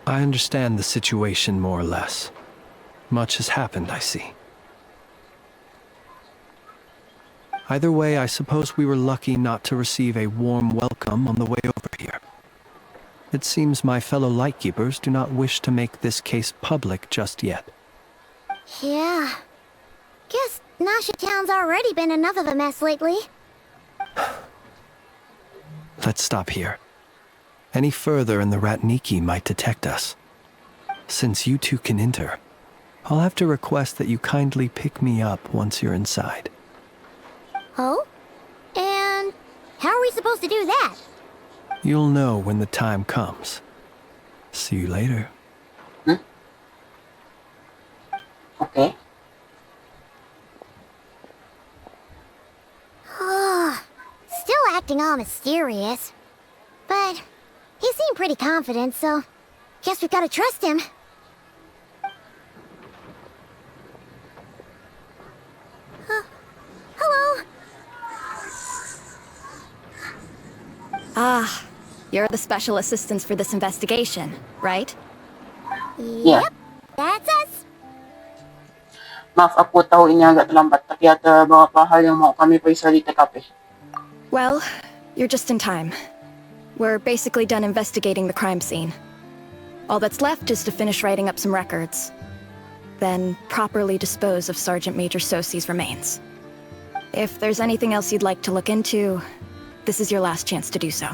I understand the situation more or less. Much has happened, I see. Either way, I suppose we were lucky not to receive a warm welcome on the way over here. It seems my fellow Lightkeepers do not wish to make this case public just yet. Yeah. Guess Nasha Town's already been enough of a mess lately. Let's stop here. Any further and the Ratniki might detect us. Since you two can enter, I'll have to request that you kindly pick me up once you're inside. Oh? And how are we supposed to do that? You'll know when the time comes. See you later. Okay. Still acting all mysterious. But he seemed pretty confident, so guess we've got to trust him. Hello? Ah, you're the special assistants for this investigation, right? Yeah. Yep, that's us. Maaf ako tao inyaga lambat tapi ata mga pahal yang mau kami pa isalita kape. Well, you're just in time. We're basically done investigating the crime scene. All that's left is to finish writing up some records. Then properly dispose of Sergeant Major Sosi's remains. If there's anything else you'd like to look into, this is your last chance to do so.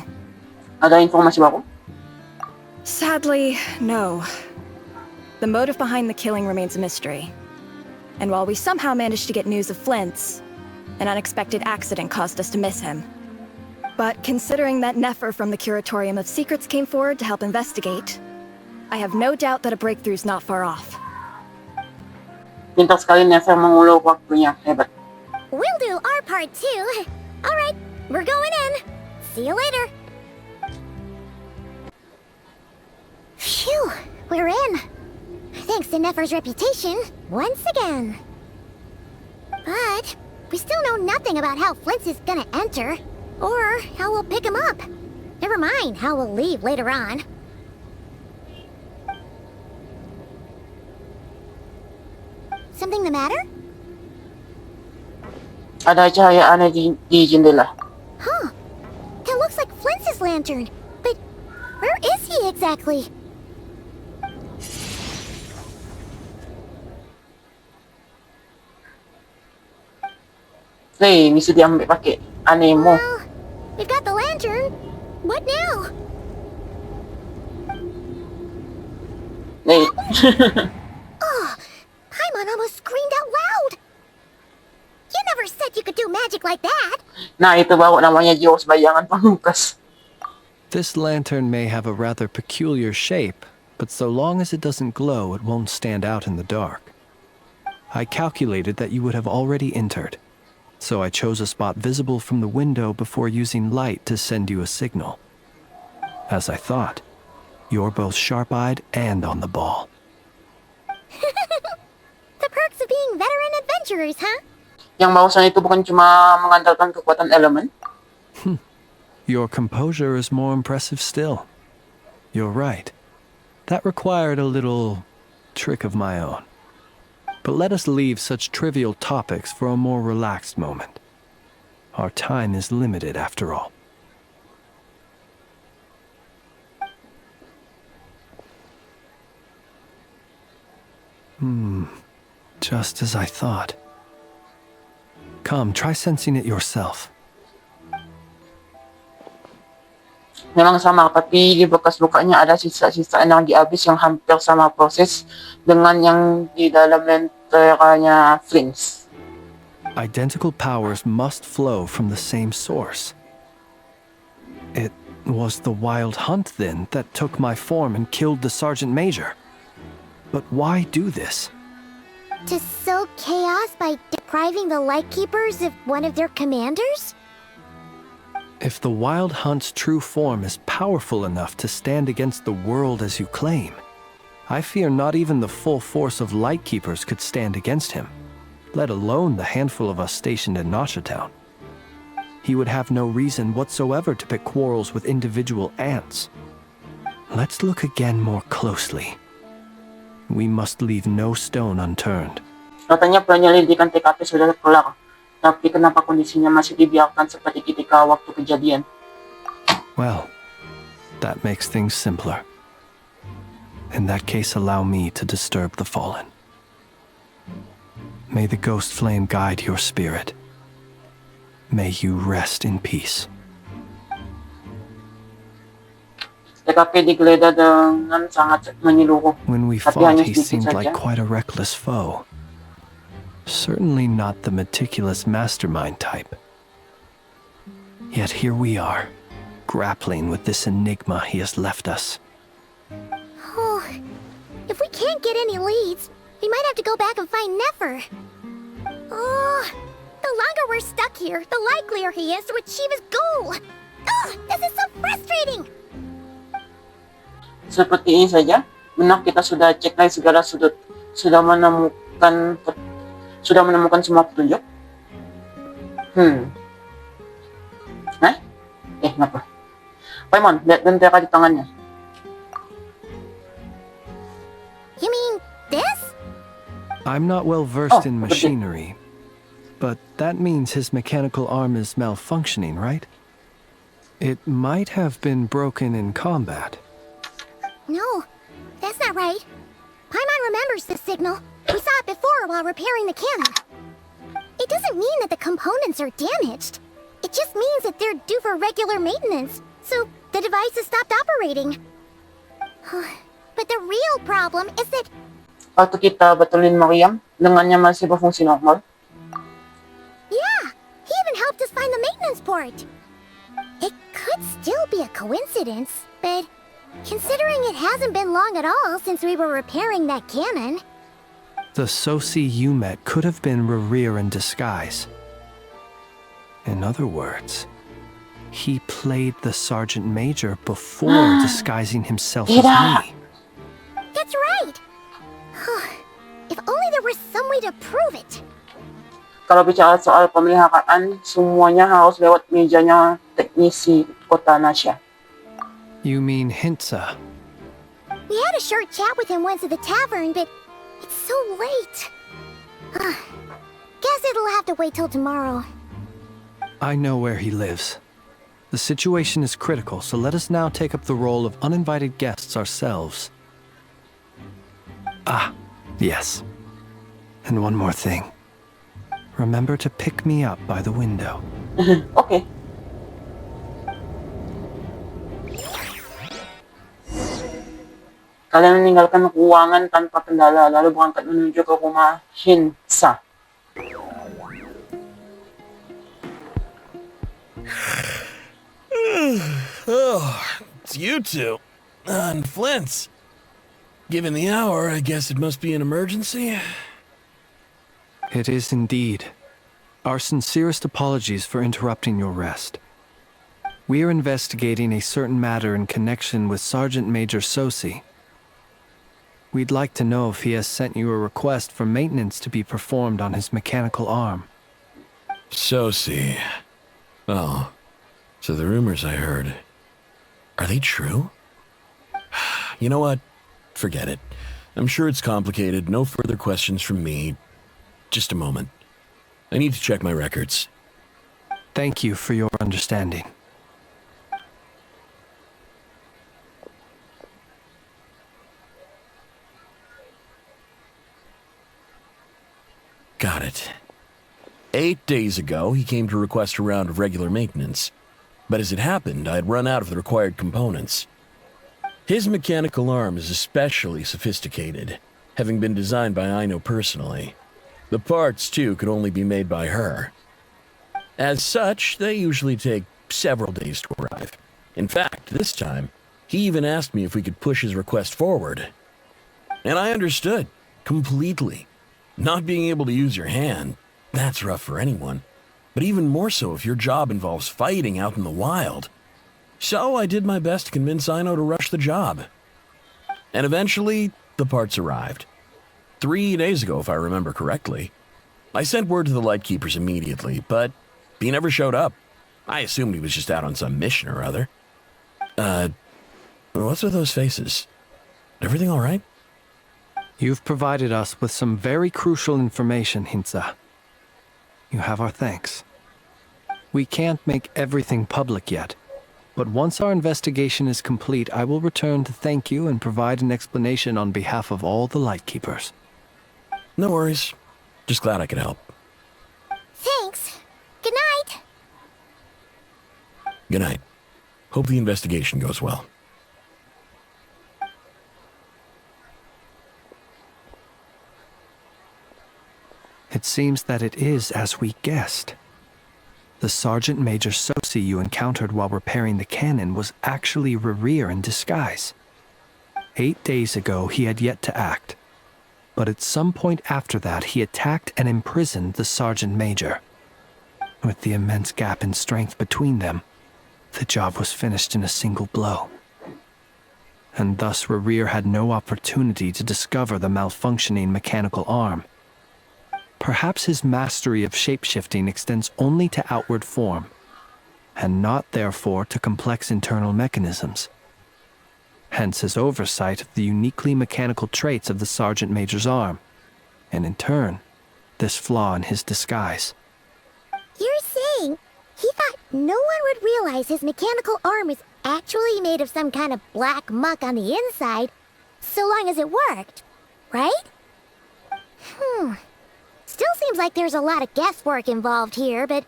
Ada informasi ba ako? Sadly, no. The motive behind the killing remains a mystery. And while we somehow managed to get news of Flint's, an unexpected accident caused us to miss him. But considering that Nefer from the Curatorium of Secrets came forward to help investigate, I have no doubt that a breakthrough's not far off. Pintas sekali Nefer mengulo waktunya, hebat. We'll do our part too. All right, we're going in. See you later. Phew, we're in. Thanks to Nefer's reputation, once again. But we still know nothing about how Flint's is gonna enter, or how we'll pick him up. Never mind how we'll leave later on. Something the matter? Ada cahayaan di jendela. Huh. That looks like Flint's lantern. But where is he exactly? Hey, bisa diambil pakai aneh mo. Well, we've got the lantern. What now? Hey. Oh, Paimon almost screamed out loud. You never said you could do magic like that. Nah, itu bawa namanya Diyos bayangan pamungkas. This lantern may have a rather peculiar shape, but so long as it doesn't glow, it won't stand out in the dark. I calculated that you would have already entered, so I chose a spot visible from the window before using light to send you a signal. As I thought, you're both sharp-eyed and on the ball. The perks of being veteran adventurers, huh? Yang bawasan itu bukan cuma mengandalkan kekuatan elemen. Your composure is more impressive still. You're right. That required a little trick of my own. But let us leave such trivial topics for a more relaxed moment. Our time is limited after all. Just as I thought. Come, try sensing it yourself. Memang sama, tapi di bekas lukanya ada sisa-sisa energi habis yang hampir sama proses dengan yang di dalam lenteranya Flint. Identical powers must flow from the same source. It was the wild hunt, then, that took my form and killed the Sergeant Major. But why do this? To sow chaos by depriving the Lightkeepers of one of their commanders? If the Wild Hunt's true form is powerful enough to stand against the world as you claim, I fear not even the full force of Lightkeepers could stand against him, let alone the handful of us stationed in Nasha Town. He would have no reason whatsoever to pick quarrels with individual ants. Let's look again more closely. We must leave no stone unturned. Katanya penyelidikan TKP sudah kelar, tapi kenapa kondisinya masih dibiarkan seperti ketika waktu kejadian? Well, that makes things simpler. In that case, allow me to disturb the fallen. May the ghost flame guide your spirit. May you rest in peace. TKP digeledah dengan sangat menyeluruh. When we Tapi fought, hanya he sedikit seemed saja. like quite a reckless foe. Certainly not the meticulous mastermind type. Yet here we are, grappling with this enigma he has left us. Oh, if we can't get any leads, we might have to go back and find Nefer. Oh, the longer we're stuck here, the likelier he is to achieve his goal. Oh, this is so frustrating. Seperti ini saja, benar kita sudah cek dari segala sudut, sudah menemukan semua petunjuk. Ngapa? Paimon, lihat lentera di tangannya. You mean this? I'm not well versed Oh, in okay. machinery, but that means his mechanical arm is malfunctioning, right? It might have been broken in combat. No, that's not right. Paimon remembers the signal. We saw it before while repairing the cannon. It doesn't mean that the components are damaged. It just means that they're due for regular maintenance, so the device has stopped operating. But the real problem is that Waktu kita betulin Mariam, lengannya masih berfungsi normal. yeah, he even helped us find the maintenance port. It could still be a coincidence, but considering it hasn't been long at all since we were repairing that cannon. The Sosi you met could have been Rerir in disguise. In other words, he played the Sergeant Major before disguising himself as me. That's right. If only there was some way to prove it. Kalau bicara soal pemeliharaan, semuanya harus lewat mejanya teknisi kota Nasya. You mean Hintsa? We had a short chat with him once at the tavern, but it's so late. Guess it'll have to wait till tomorrow. I know where he lives. The situation is critical, so let us now take up the role of uninvited guests ourselves. Ah, yes. And one more thing. Remember to pick me up by the window. Oke. Kalian meninggalkan ruangan tanpa kendala, lalu berangkat menuju ke rumah Hinsa. Oh, it's you two. And Flint's. Given the hour, I guess it must be an emergency. It is indeed. Our sincerest apologies for interrupting your rest. We are investigating a certain matter in connection with Sergeant Major Sosi. We'd like to know if he has sent you a request for maintenance to be performed on his mechanical arm. Sosi. Oh, so the rumors I heard, are they true? You know what? Forget it. I'm sure it's complicated. No further questions from me. Just a moment. I need to check my records. Thank you for your understanding. Got it. 8 days ago, he came to request a round of regular maintenance. But as it happened, I had run out of the required components. His mechanical arm is especially sophisticated, having been designed by Aino personally. The parts, too, could only be made by her. As such, they usually take several days to arrive. In fact, this time, he even asked me if we could push his request forward. And I understood, completely. Not being able to use your hand, that's rough for anyone. But even more so if your job involves fighting out in the wild. So I did my best to convince Aino to rush the job. And eventually, the parts arrived. 3 days ago, if I remember correctly. I sent word to the Lightkeepers immediately, but he never showed up. I assumed he was just out on some mission or other. What's with those faces? Everything all right? You've provided us with some very crucial information, Hintsa. You have our thanks. We can't make everything public yet, but once our investigation is complete, I will return to thank you and provide an explanation on behalf of all the Lightkeepers. No worries. Just glad I could help. Thanks. Good night. Good night. Hope the investigation goes well. It seems that it is as we guessed. The Sergeant Major Sosi you encountered while repairing the cannon was actually Rerir in disguise. 8 days ago, he had yet to act, but at some point after that, he attacked and imprisoned the Sergeant Major. With the immense gap in strength between them, the job was finished in a single blow. And thus Rerir had no opportunity to discover the malfunctioning mechanical arm. Perhaps his mastery of shapeshifting extends only to outward form, and not therefore to complex internal mechanisms. Hence his oversight of the uniquely mechanical traits of the Sergeant Major's arm, and in turn, this flaw in his disguise. You're saying he thought no one would realize his mechanical arm is actually made of some kind of black muck on the inside, so long as it worked, right? Still seems like there's a lot of guesswork involved here, but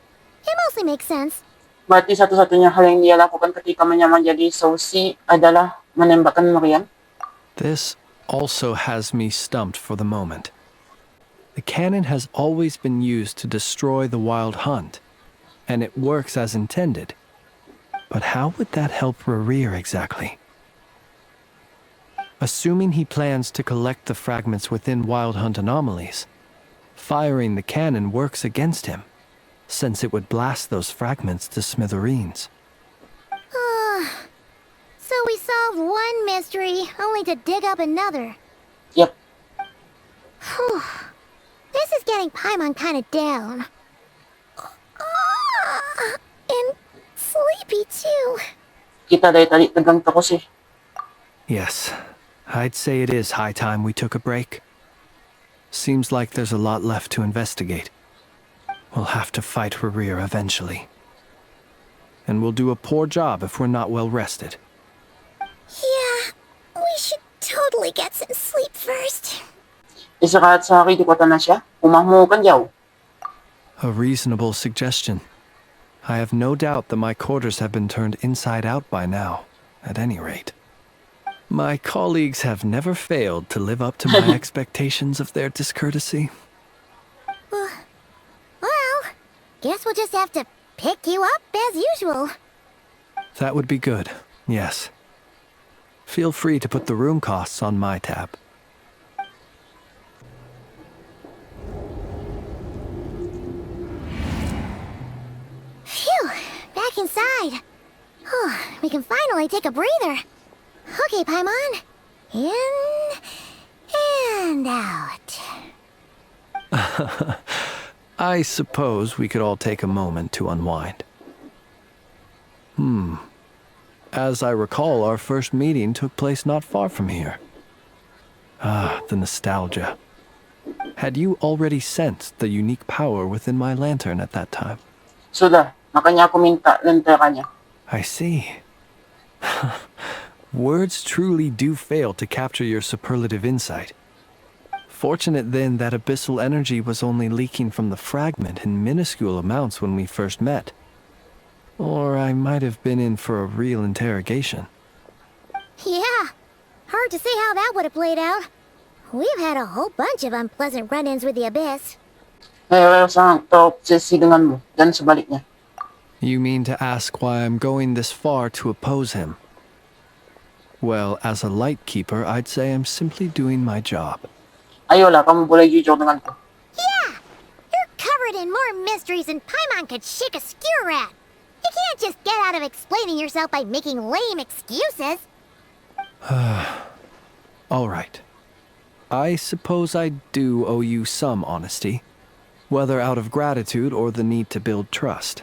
it mostly makes sense. Berarti satu-satunya hal yang dia lakukan ketika menyamar jadi Sosi adalah menembakkan meriam. This also has me stumped for the moment. The cannon has always been used to destroy the wild hunt, and it works as intended. But how would that help Rerir exactly? Assuming he plans to collect the fragments within wild hunt anomalies, firing the cannon works against him, since it would blast those fragments to smithereens. So we solved one mystery, only to dig up another. Yep. Whew. This is getting Paimon kind of down. And sleepy too. Kita dari tadi tegang terus eh. Yes, I'd say it is high time we took a break. Seems like there's a lot left to investigate. We'll have to fight Rerir eventually. And we'll do a poor job if we're not well rested. Yeah, we should totally get some sleep first. Istirahat sehari di kota na siya. Umahmo kan jauh. A reasonable suggestion. I have no doubt that my quarters have been turned inside out by now, at any rate. My colleagues have never failed to live up to my expectations of their discourtesy. Well, guess we'll just have to pick you up as usual. That would be good, yes. Feel free to put the room costs on my tab. Phew, back inside. We can finally take a breather. Okay, Paimon. In and out. I suppose we could all take a moment to unwind. As I recall, our first meeting took place not far from here. Ah, the nostalgia. Had you already sensed the unique power within my lantern at that time? Sudah, makanya aku minta lentera niya. I see. Words truly do fail to capture your superlative insight. Fortunate then that abyssal energy was only leaking from the fragment in minuscule amounts when we first met. Or I might have been in for a real interrogation. Yeah, hard to say how that would have played out. We've had a whole bunch of unpleasant run-ins with the Abyss. Ngayon sa silingan mo, dan sa balik niya. You mean to ask why I'm going this far to oppose him? Well, as a Lightkeeper, I'd say I'm simply doing my job. Ay wala, kamu boleh jujur dengan ko. Yeah! You're covered in more mysteries than Paimon could shake a skewer at. You can't just get out of explaining yourself by making lame excuses. All right. I suppose I do owe you some honesty, whether out of gratitude or the need to build trust.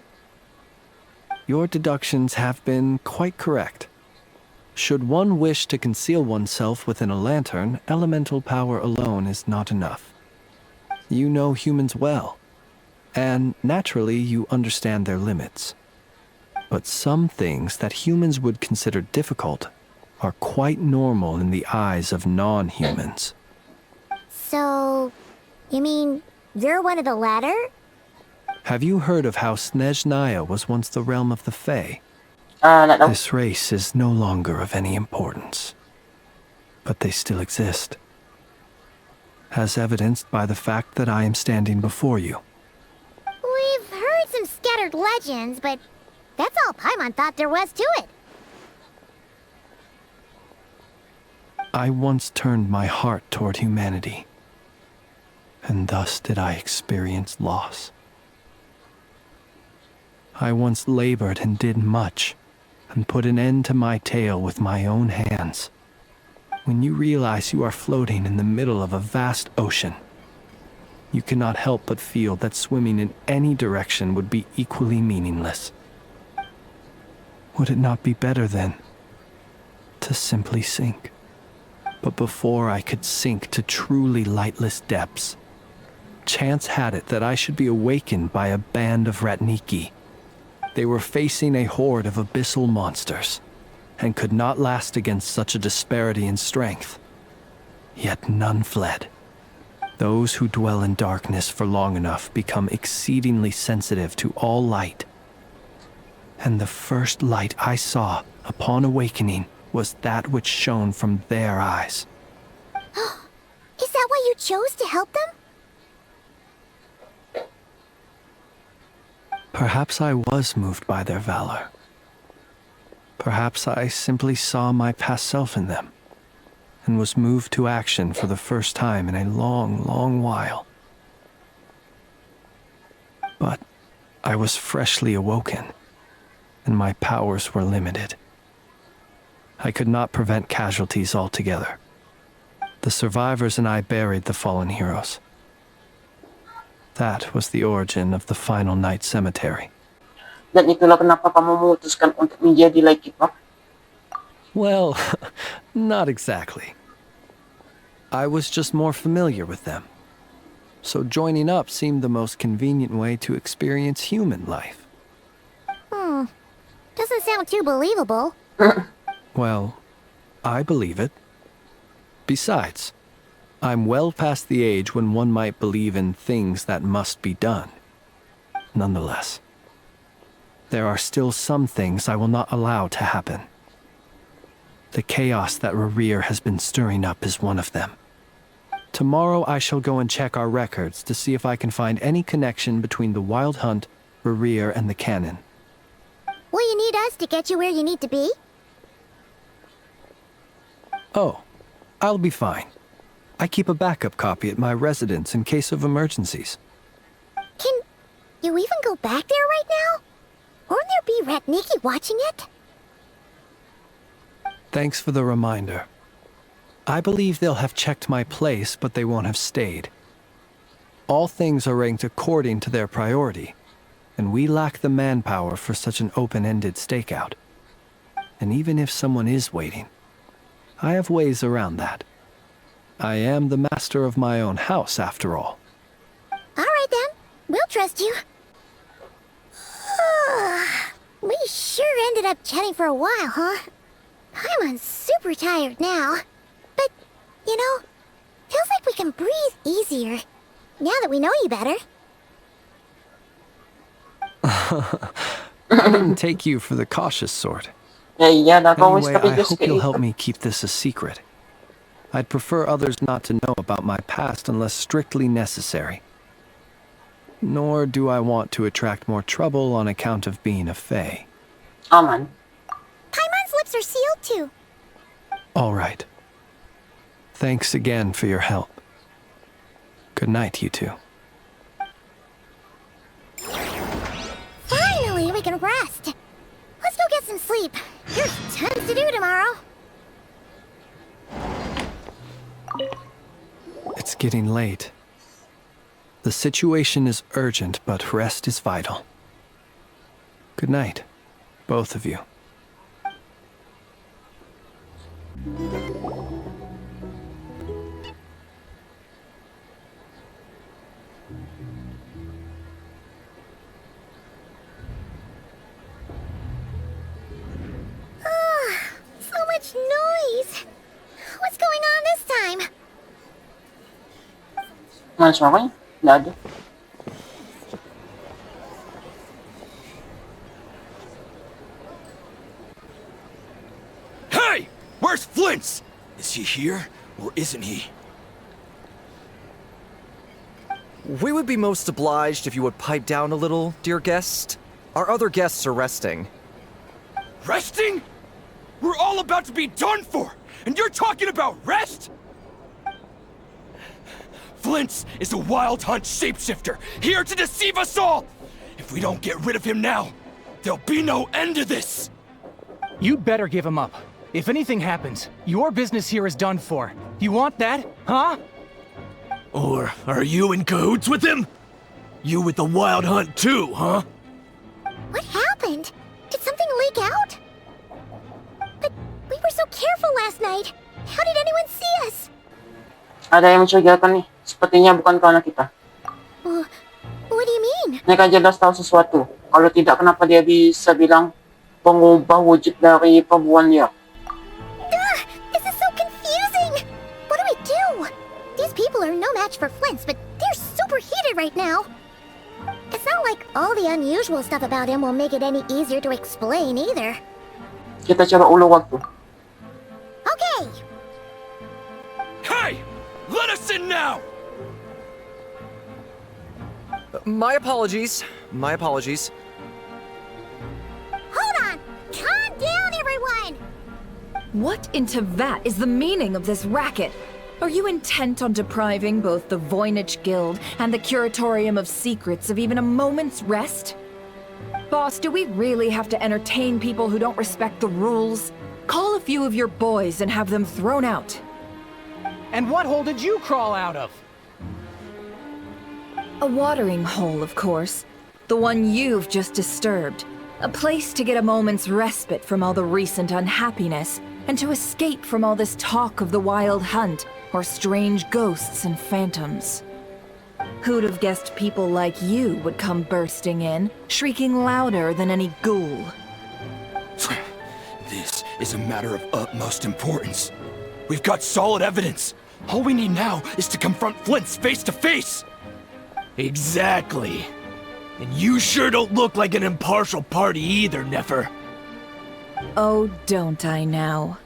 Your deductions have been quite correct. Should one wish to conceal oneself within a lantern, elemental power alone is not enough. You know humans well, and naturally you understand their limits. But some things that humans would consider difficult are quite normal in the eyes of non-humans. So, you mean you're one of the latter? Have you heard of how Snezhnaya was once the realm of the Fae? No. This race is no longer of any importance, but they still exist, as evidenced by the fact that I am standing before you. We've heard some scattered legends, but that's all Paimon thought there was to it. I once turned my heart toward humanity, and thus did I experience loss. I once labored and did much, and put an end to my tale with my own hands. When you realize you are floating in the middle of a vast ocean, you cannot help but feel that swimming in any direction would be equally meaningless. Would it not be better, then, to simply sink? But before I could sink to truly lightless depths, chance had it that I should be awakened by a band of Ratniki. They were facing a horde of abyssal monsters, and could not last against such a disparity in strength. Yet none fled. Those who dwell in darkness for long enough become exceedingly sensitive to all light. And the first light I saw upon awakening was that which shone from their eyes. Is that why you chose to help them? Perhaps I was moved by their valor. Perhaps I simply saw my past self in them, and was moved to action for the first time in a long, long while. But I was freshly awoken, and my powers were limited. I could not prevent casualties altogether. The survivors and I buried the fallen heroes. That was the origin of the final night cemetery. Dan itulah kenapa kamu memutuskan untuk menjadi like itu. Well, not exactly. I was just more familiar with them. So joining up seemed the most convenient way to experience human life. Doesn't sound too believable. Well, I believe it. Besides, I'm well past the age when one might believe in things that must be done. Nonetheless, there are still some things I will not allow to happen. The chaos that Rerir has been stirring up is one of them. Tomorrow I shall go and check our records to see if I can find any connection between the Wild Hunt, Rerir, and the Canon. Will you need us to get you where you need to be? Oh, I'll be fine. I keep a backup copy at my residence in case of emergencies. Can you even go back there right now? Won't there be Ratniki watching it? Thanks for the reminder. I believe they'll have checked my place, but they won't have stayed. All things are ranked according to their priority, and we lack the manpower for such an open-ended stakeout. And even if someone is waiting, I have ways around that. I am the master of my own house, after all. All right then, we'll trust you. We sure ended up chatting for a while, huh? I'm super tired now. But, you know, feels like we can breathe easier, now that we know you better. I didn't take you for the cautious sort. Ya, Anyway, I hope you'll help me keep this a secret. I'd prefer others not to know about my past unless strictly necessary. Nor do I want to attract more trouble on account of being a Fae. Aman. Paimon's lips are sealed too. All right. Thanks again for your help. Good night, you two. Finally, we can rest. Let's go get some sleep. There's tons to do tomorrow. It's getting late. The situation is urgent, but rest is vital. Good night, both of you. So much noise. What's going on this time? Mas okay? Lado. Hey! Where's Flint's? Is he here, or isn't he? We would be most obliged if you would pipe down a little, dear guest. Our other guests are resting. Resting? We're all about to be done for, and you're talking about rest? Flint's is a wild hunt shapeshifter, here to deceive us all! If we don't get rid of him now, there'll be no end to this! You'd better give him up. If anything happens, your business here is done for. You want that, huh? Or are you in cahoots with him? You with the wild hunt too, huh? What happened? Did something leak out? But we were so careful last night. How did anyone see us? Ada yang mencurigakan nih. Sepertinya bukan kau kita. What do you mean? Mereka jelas tahu sesuatu. Kalau tidak, kenapa dia bisa bilang pengubah wujud dari perempuan liar? This is so confusing. What do we do? These people are no match for Flint's, but they're super heated right now. It's not like all the unusual stuff about him will make it any easier to explain either. Kita coba ulang waktu. Okay. Hey! Let us in now! My apologies. My apologies. Hold on. Calm down, everyone. What in Tevat is the meaning of this racket? Are you intent on depriving both the Voynich Guild and the Curatorium of Secrets of even a moment's rest? Boss, do we really have to entertain people who don't respect the rules? Call a few of your boys and have them thrown out. And what hole did you crawl out of? A watering hole, of course. The one you've just disturbed. A place to get a moment's respite from all the recent unhappiness, and to escape from all this talk of the wild hunt, or strange ghosts and phantoms. Who'd have guessed people like you would come bursting in, shrieking louder than any ghoul? This is a matter of utmost importance. We've got solid evidence. All we need now is to confront Flint's face to face. Exactly. And you sure don't look like an impartial party either, Nefer. Oh, don't I now?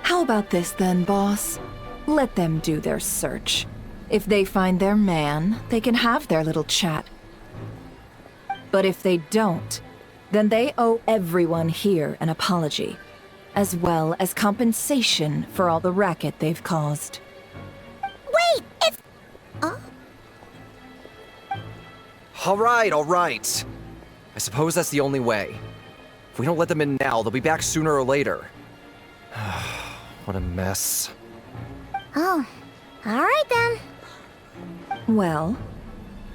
How about this then, boss? Let them do their search. If they find their man, they can have their little chat. But if they don't, then they owe everyone here an apology, as well as compensation for all the racket they've caused. Wait, it's... All right. I suppose that's the only way. If we don't let them in now, they'll be back sooner or later. What a mess. Oh, all right then. Well,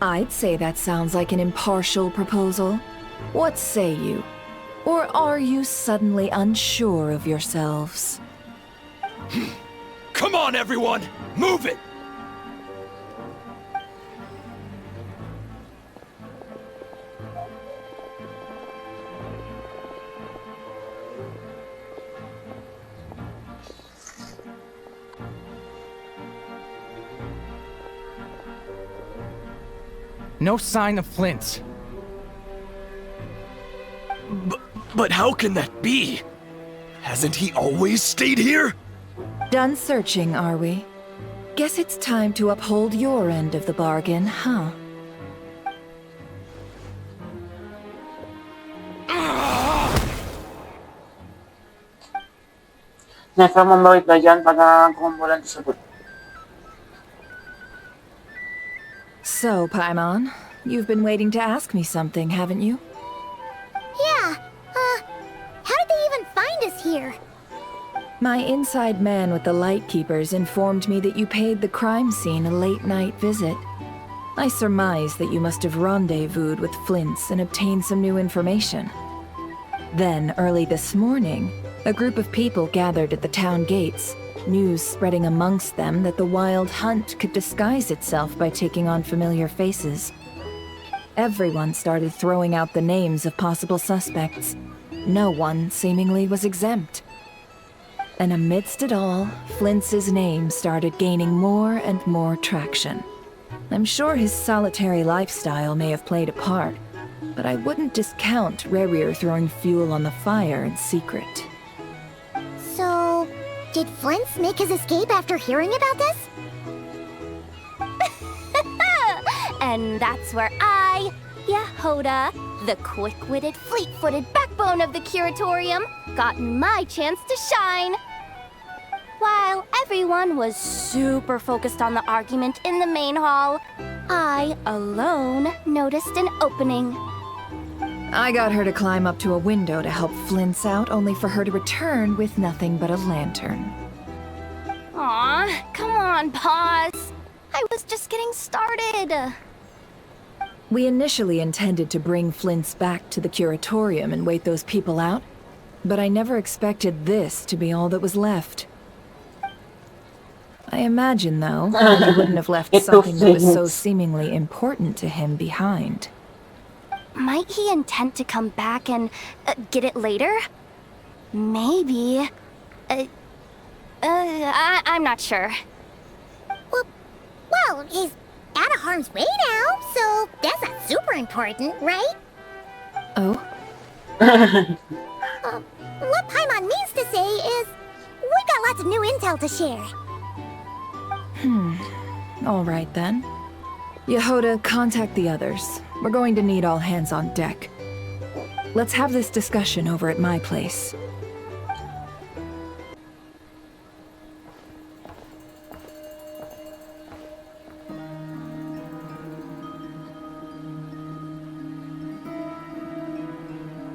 I'd say that sounds like an impartial proposal. What say you? Or are you suddenly unsure of yourselves? Come on, everyone! Move it! No sign of Flint. But how can that be? Hasn't he always stayed here? Done searching, are we? Guess it's time to uphold your end of the bargain, huh? Nefer membawit ba dyan para kumbulan disebut. So, Paimon, you've been waiting to ask me something, haven't you? Yeah, how did they even find us here? My inside man with the Lightkeepers informed me that you paid the crime scene a late-night visit. I surmise that you must have rendezvoused with Flint's and obtained some new information. Then, early this morning, A group of people gathered at the town gates, news spreading amongst them that the Wild Hunt could disguise itself by taking on familiar faces. Everyone started throwing out the names of possible suspects. No one, seemingly, was exempt. And amidst it all, Flintz's name started gaining more and more traction. I'm sure his solitary lifestyle may have played a part, but I wouldn't discount Rerir throwing fuel on the fire in secret. So, did Flint's make his escape after hearing about this? And that's where I, Yehoda, the quick-witted, fleet-footed backbone of the Curatorium, got my chance to shine. While everyone was super focused on the argument in the main hall, I alone noticed an opening. I got her to climb up to a window to help Flint's out, only for her to return with nothing but a lantern. Aw, come on, pause. I was just getting started. We initially intended to bring Flint's back to the Curatorium and wait those people out, but I never expected this to be all that was left. I imagine, though, he wouldn't have left something that was so seemingly important to him behind. Might he intend to come back and get it later? Maybe. I'm not sure. Well, he's out of harm's way now, so that's not super important, right? Oh? What Paimon means to say is, we got lots of new intel to share. All right then. Yehoda, contact the others. We're going to need all hands on deck. Let's have this discussion over at my place.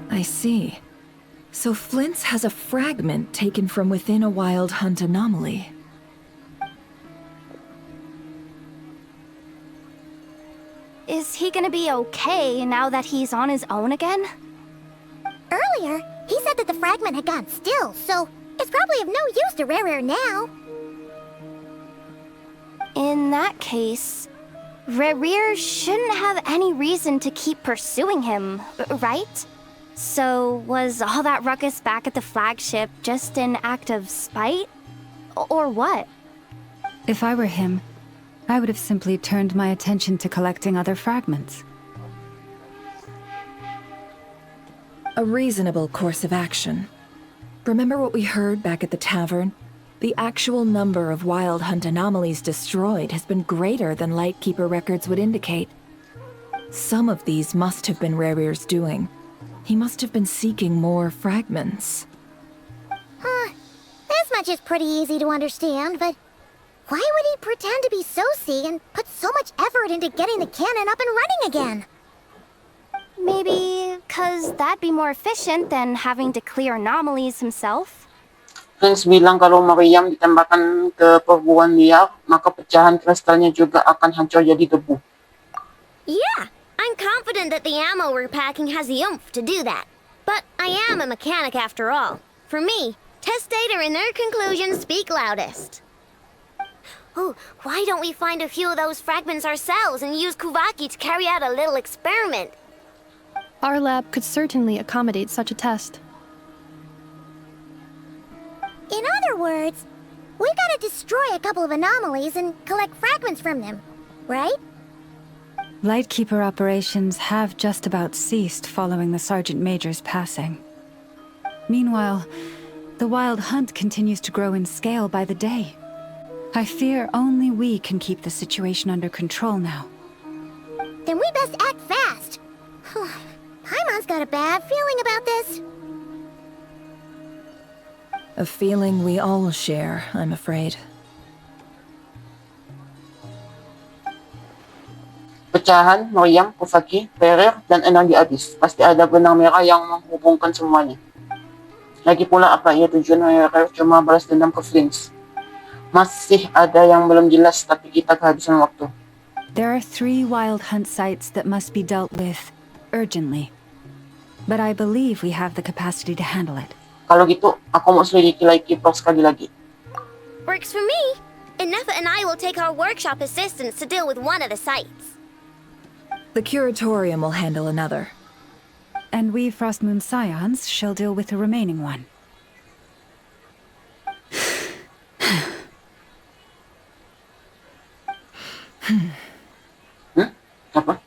I see. So Flint's has a fragment taken from within a Wild Hunt anomaly. Is he gonna be okay now that he's on his own again? Earlier, he said that the fragment had gone still, so it's probably of no use to Rerir now. In that case, Rerir shouldn't have any reason to keep pursuing him, right? So, was all that ruckus back at the flagship just an act of spite? Or what? If I were him, I would have simply turned my attention to collecting other fragments. A reasonable course of action. Remember what we heard back at the tavern? The actual number of Wild Hunt anomalies destroyed has been greater than Lightkeeper records would indicate. Some of these must have been Rerir's doing. He must have been seeking more fragments. This much is pretty easy to understand, but why would he pretend to be Soci and put so much effort into getting the cannon up and running again? Maybe 'cause that'd be more efficient than having to clear anomalies himself? Friends, bilang kalau meriam ditembakkan ke perguruan liar, maka pecahan kristalnya juga akan hancur jadi debu. Yeah, I'm confident that the ammo we're packing has the oomph to do that. But I am a mechanic after all. For me, test data and their conclusions speak loudest. Oh, why don't we find a few of those fragments ourselves and use Kuvaki to carry out a little experiment? Our lab could certainly accommodate such a test. In other words, we gotta destroy a couple of anomalies and collect fragments from them, right? Lightkeeper operations have just about ceased following the Sergeant Major's passing. Meanwhile, the Wild Hunt continues to grow in scale by the day. I fear only we can keep the situation under control now. Then we best act fast. Paimon's got a bad feeling about this. A feeling we all share, I'm afraid. Pecahan, meriam, Kuvaki, Rerir, dan energi abis. Pasti ada benang merah yang menghubungkan semuanya. Lagi pula apa ia tujuan Rerir cuma balas dendam ke Flint? Masih ada yang belum jelas, tapi kita kehabisan waktu. There are 3 Wild Hunt sites that must be dealt with urgently. But I believe we have the capacity to handle it. Kalau gitu, Ako mo sila kiprox lagi. Works for me. And Nefa and I will take our workshop assistants to deal with one of the sites. The curatorium will handle another. And we Frostmoon Scions shall deal with the remaining one. Apa?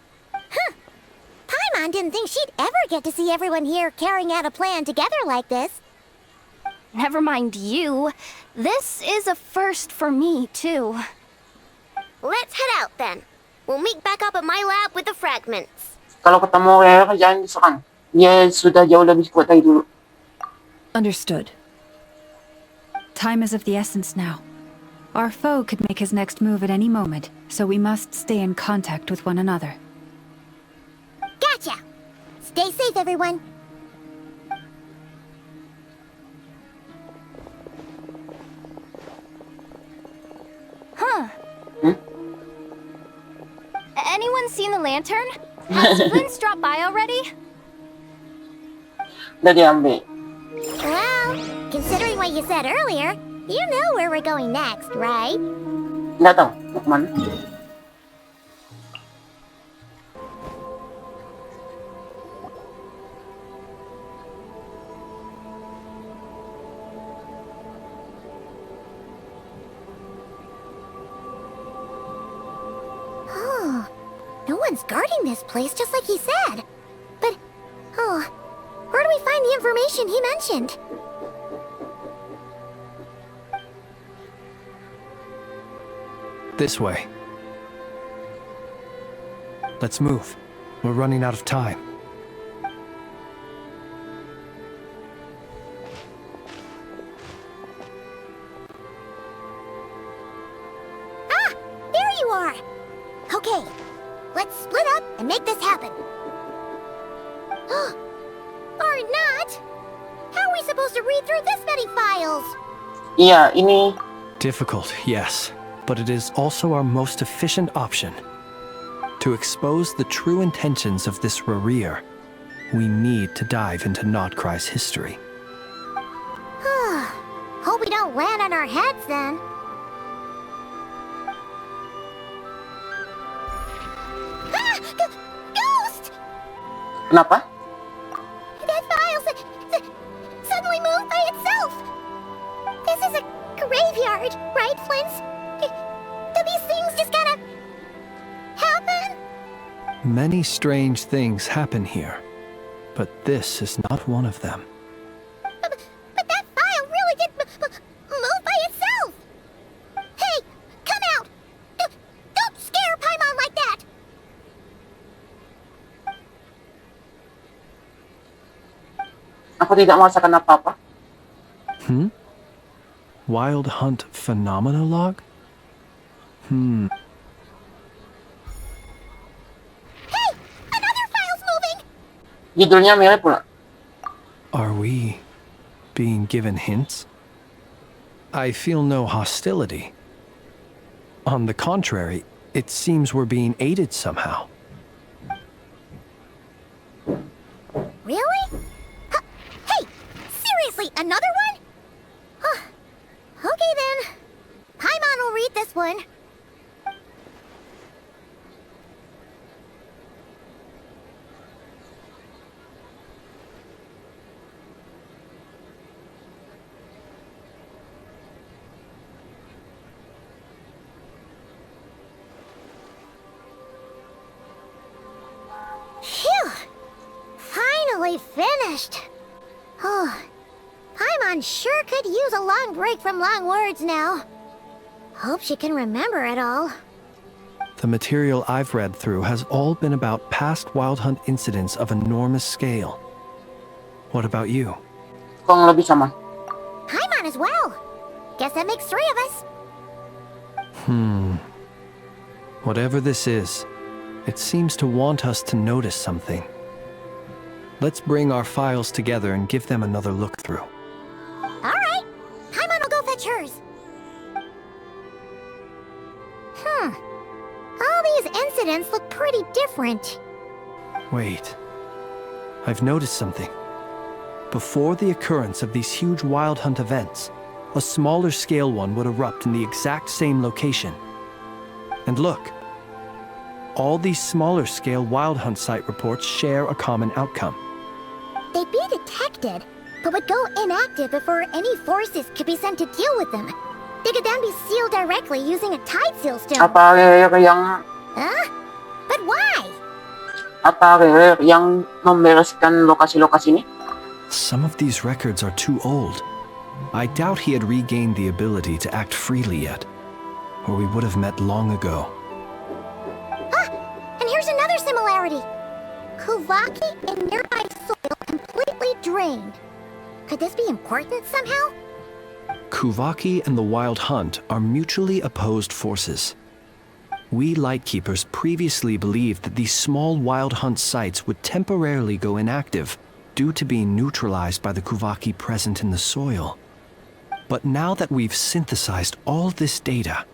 Paimon didn't think she'd ever get to see everyone here carrying out a plan together like this. Never mind you. This is a first for me, too. Let's head out then. We'll meet back up at my lab with the fragments. Kalau ketemu kayak jangan disekan. Dia sudah jauh lebih kuat dari dulu. Understood. Time is of the essence now. Our foe could make his next move at any moment, so we must stay in contact with one another. Gotcha! Stay safe, everyone. Huh. Hmm? Anyone seen the lantern? Has Flint's dropped by already? Dari ambil. Well, considering what you said earlier, you know where we're going next, right? Nggak tahu. Mau kemana? Oh, no one's guarding this place just like he said. But, oh, where do we find the information he mentioned? This way. Let's move. We're running out of time. Ah! There you are! Okay, let's split up and make this happen. Or not! How are we supposed to read through this many files? Iya, ini Difficult, yes, but it is also our most efficient option. To expose the true intentions of this Rarir, we need to dive into Nodcry's history. Hope we don't land on our heads then. Ah! Ghost! kenapa? That file suddenly moved by itself. This is a graveyard, right, Flint? Do these things just kind of happen? Many strange things happen here, but this is not one of them. But that file really did move by itself. Hey, come out! Don't scare Paimon like that. Ako tidak merasakan apa-apa. Wild Hunt Phenomena Log? Hey, another file's moving. Judulnya mirip pula. Are we being given hints? I feel no hostility. On the contrary, it seems we're being aided somehow. Really? Hey, seriously, another one? Okay then. Paimon will read this one. Phew! Finally finished. Oh, Paimon sure could use a long break from long words now. Hope she can remember it all. The material I've read through has all been about past Wild Hunt incidents of enormous scale. What about you? Kung lebih sama. Paimon as well. Guess that makes 3 of us. Whatever this is, it seems to want us to notice something. Let's bring our files together and give them another look through. All right. Paimon will go fetch hers. All these incidents look pretty different. Wait. I've noticed something. Before the occurrence of these huge wild hunt events, a smaller scale one would erupt in the exact same location. And look, all these smaller scale wild hunt site reports share a common outcome. They'd be detected, but would go inactive before any forces could be sent to deal with them. They could then be sealed directly using a tide seal stone. Apare yang Huh? But why? yang numbers kan lokasi-lokasi ni? Some of these records are too old. I doubt he had regained the ability to act freely yet, or we would have met long ago. And here's another similarity. Kuvaki and nearby soil completely drained. Could this be important somehow? Kuvaki and the Wild Hunt are mutually opposed forces. We Lightkeepers previously believed that these small Wild Hunt sites would temporarily go inactive due to being neutralized by the Kuvaki present in the soil. But now that we've synthesized all this data,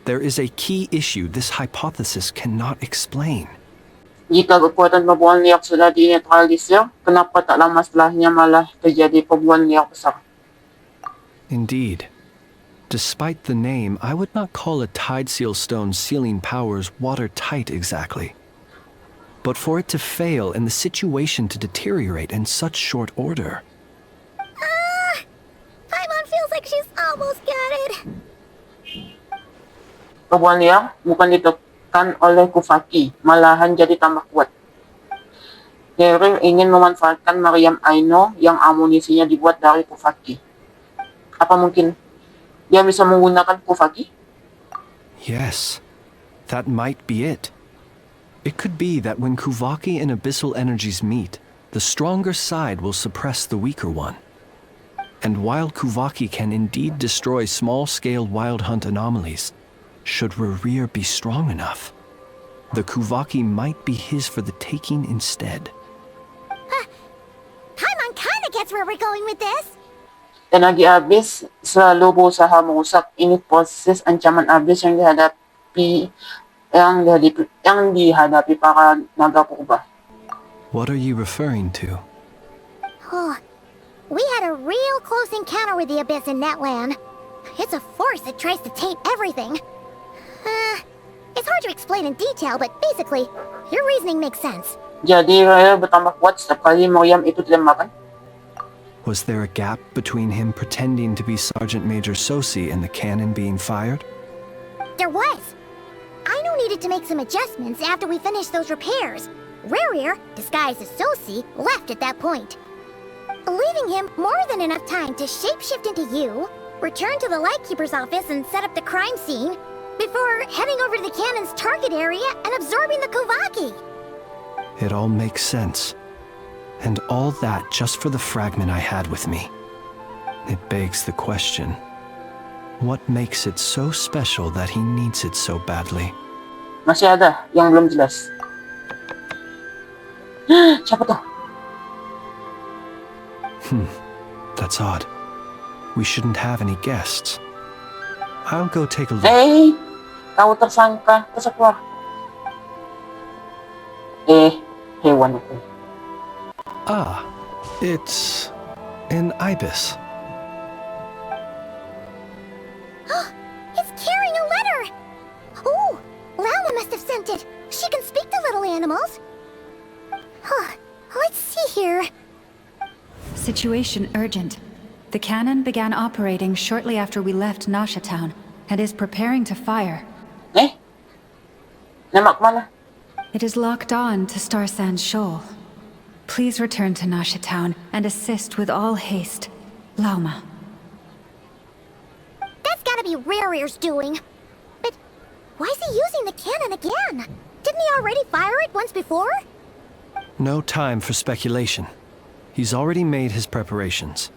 there is a key issue this hypothesis cannot explain. Jika kekuatan pembunuh liar sudah dinetralisir, kenapa tak lama setelahnya malah terjadi pembunuhan liar besar? Indeed. Despite the name, I would not call a tide seal stone sealing powers watertight exactly. But for it to fail and the situation to deteriorate in such short order. Paimon feels like she's almost got it. Pembunuhan liar bukan ditekan oleh Kuvaki, malahan jadi tambah kuat. Terry ingin memanfaatkan meriam Aino yang amunisinya dibuat dari Kuvaki. Apa mungkin dia bisa menggunakan Kuvaki? Yes, that might be it. It could be that when Kuvaki and abyssal energies meet, the stronger side will suppress the weaker one. And while Kuvaki can indeed destroy small-scale wild hunt anomalies, should Rerir be strong enough, the Kuvaki might be his for the taking instead. Paimon kinda gets where we're going with this. Tenaga abis sa lobo sa hamusak, ini proses ancaman abis yang dihadapi para naga purba. What are you referring to? Oh, we had a real close encounter with the Abyss in Netland. It's a force that tries to taint everything. It's hard to explain in detail, but basically, your reasoning makes sense. Jadi Raya bertambah kuat setiap kali meriam itu dilemparkan. Was there a gap between him pretending to be Sergeant Major Sosi and the cannon being fired? There was. Aino needed to make some adjustments after we finished those repairs. Rerir, disguised as Sosi, left at that point, leaving him more than enough time to shapeshift into you, return to the Lightkeeper's office and set up the crime scene, before heading over to the cannon's target area and absorbing the Kuvaki. It all makes sense. And all that just for the fragment I had with me. It begs the question, what makes it so special that he needs it so badly? Masih ada yang belum jelas. Siapa tuh? That's odd. We shouldn't have any guests. I'll go take a look. Hey, kau tersangka, tersekwar. Hewan itu. Ah, it's an ibis. It's carrying a letter! Oh, Lama must have sent it. She can speak to little animals. Let's see here. Situation urgent. The cannon began operating shortly after we left Nasha Town and is preparing to fire. Namak mana? It is locked on to Star Sand Shoal. Please return to Nasha Town and assist with all haste. Lauma. That's gotta be Rerir's doing. But why is he using the cannon again? Didn't he already fire it once before? No time for speculation. He's already made his preparations.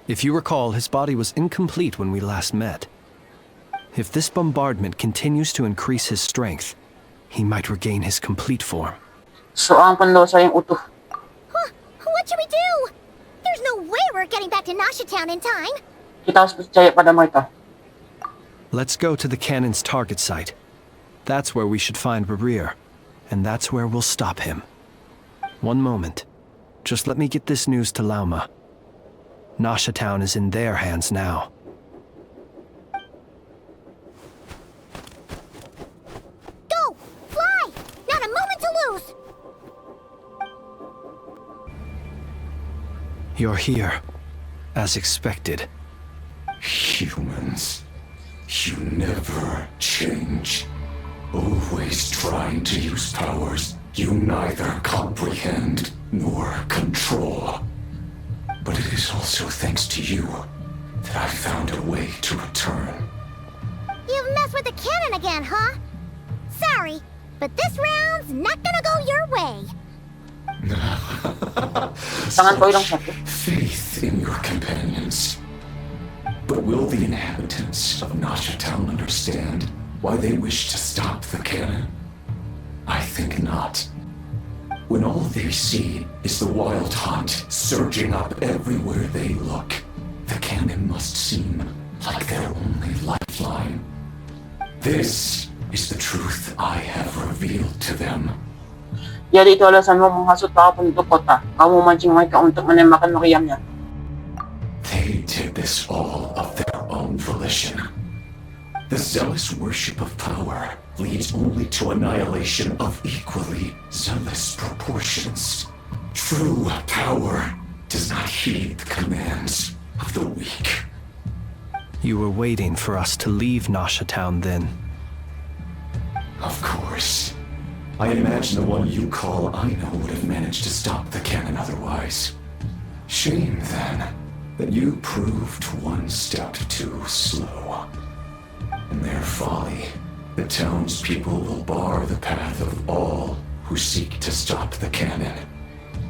If you recall, his body was incomplete when we last met. If this bombardment continues to increase his strength, he might regain his complete form. So ang pandosa yung utuh. What should we do? There's no way we're getting back to Nasha Town in time. Kita harus percaya pada mereka. Let's go to the cannon's target site. That's where we should find Rerir, and that's where we'll stop him. One moment. Just let me get this news to Lauma, Nasha Town is in their hands now. Go! Fly! Not a moment to lose! You're here, as expected. Humans, you never change. Always trying to use powers you neither comprehend nor control. But it is also thanks to you that I found a way to return. You've messed with the cannon again, huh? Sorry, but this round's not gonna go your way. Such faith in your companions. But will the inhabitants of Nasha Town understand why they wish to stop the cannon? I think not. When all they see is the wild hunt surging up everywhere they look, the cannon must seem like their only lifeline. This is the truth I have revealed to them. Jadi itu alasan mo menghasut ako nito kota. Kamu mancing mereka untuk menembakkan meriamnya. They did this all of their own volition. The zealous worship of power leads only to annihilation of equally zealous proportions. True power does not heed the commands of the weak. You were waiting for us to leave Nasha Town then. Of course. I imagine the one you call Aino would have managed to stop the cannon otherwise. Shame, then, that you proved one step too slow. In their folly, the townspeople will bar the path of all who seek to stop the cannon.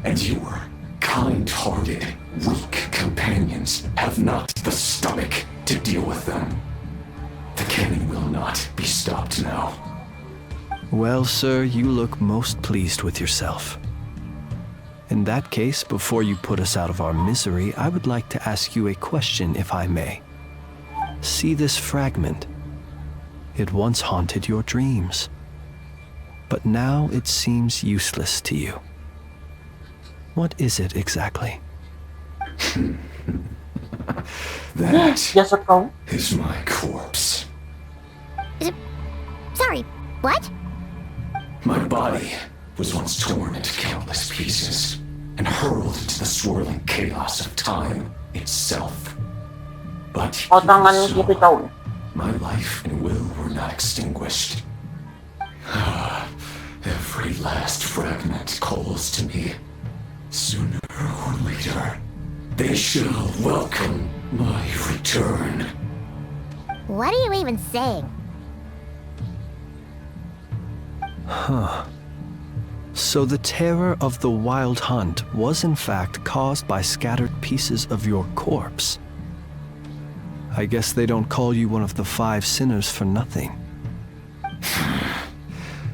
And your kind-hearted, weak companions have not the stomach to deal with them. The cannon will not be stopped now. Well, sir, you look most pleased with yourself. In that case, before you put us out of our misery, I would like to ask you a question, if I may. See this fragment? It once haunted your dreams, but now it seems useless to you. What is it exactly? That Yes, ako. is my corpse. Sorry, what? My body was once torn into countless pieces and hurled into the swirling chaos of time itself. But O, even tangan mo so, ikaw. my life and will were not extinguished. Every last fragment calls to me. Sooner or later, they shall welcome my return. What are you even saying? Huh. So the terror of the wild hunt was in fact caused by scattered pieces of your corpse. I guess they don't call you one of the 5 sinners for nothing.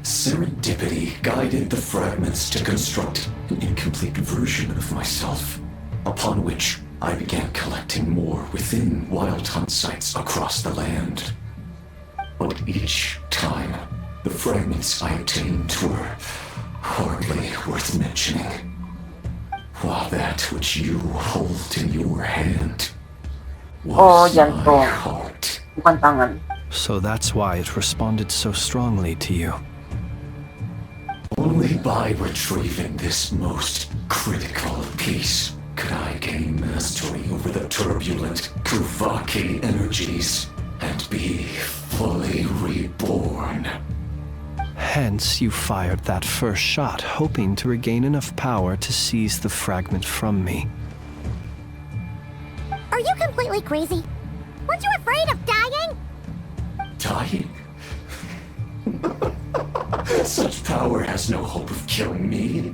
Serendipity guided the fragments to construct an incomplete version of myself, upon which I began collecting more within wild hunt sites across the land. But each time, the fragments I obtained were hardly worth mentioning, while that which you hold in your hand Oh, was yan my to. heart. Bukan tangan. So that's why it responded so strongly to you. Only by retrieving this most critical piece could I gain mastery over the turbulent Kuvaki energies and be fully reborn. Hence, you fired that first shot, hoping to regain enough power to seize the fragment from me. Are you completely crazy? Weren't you afraid of dying? Dying? Such power has no hope of killing me.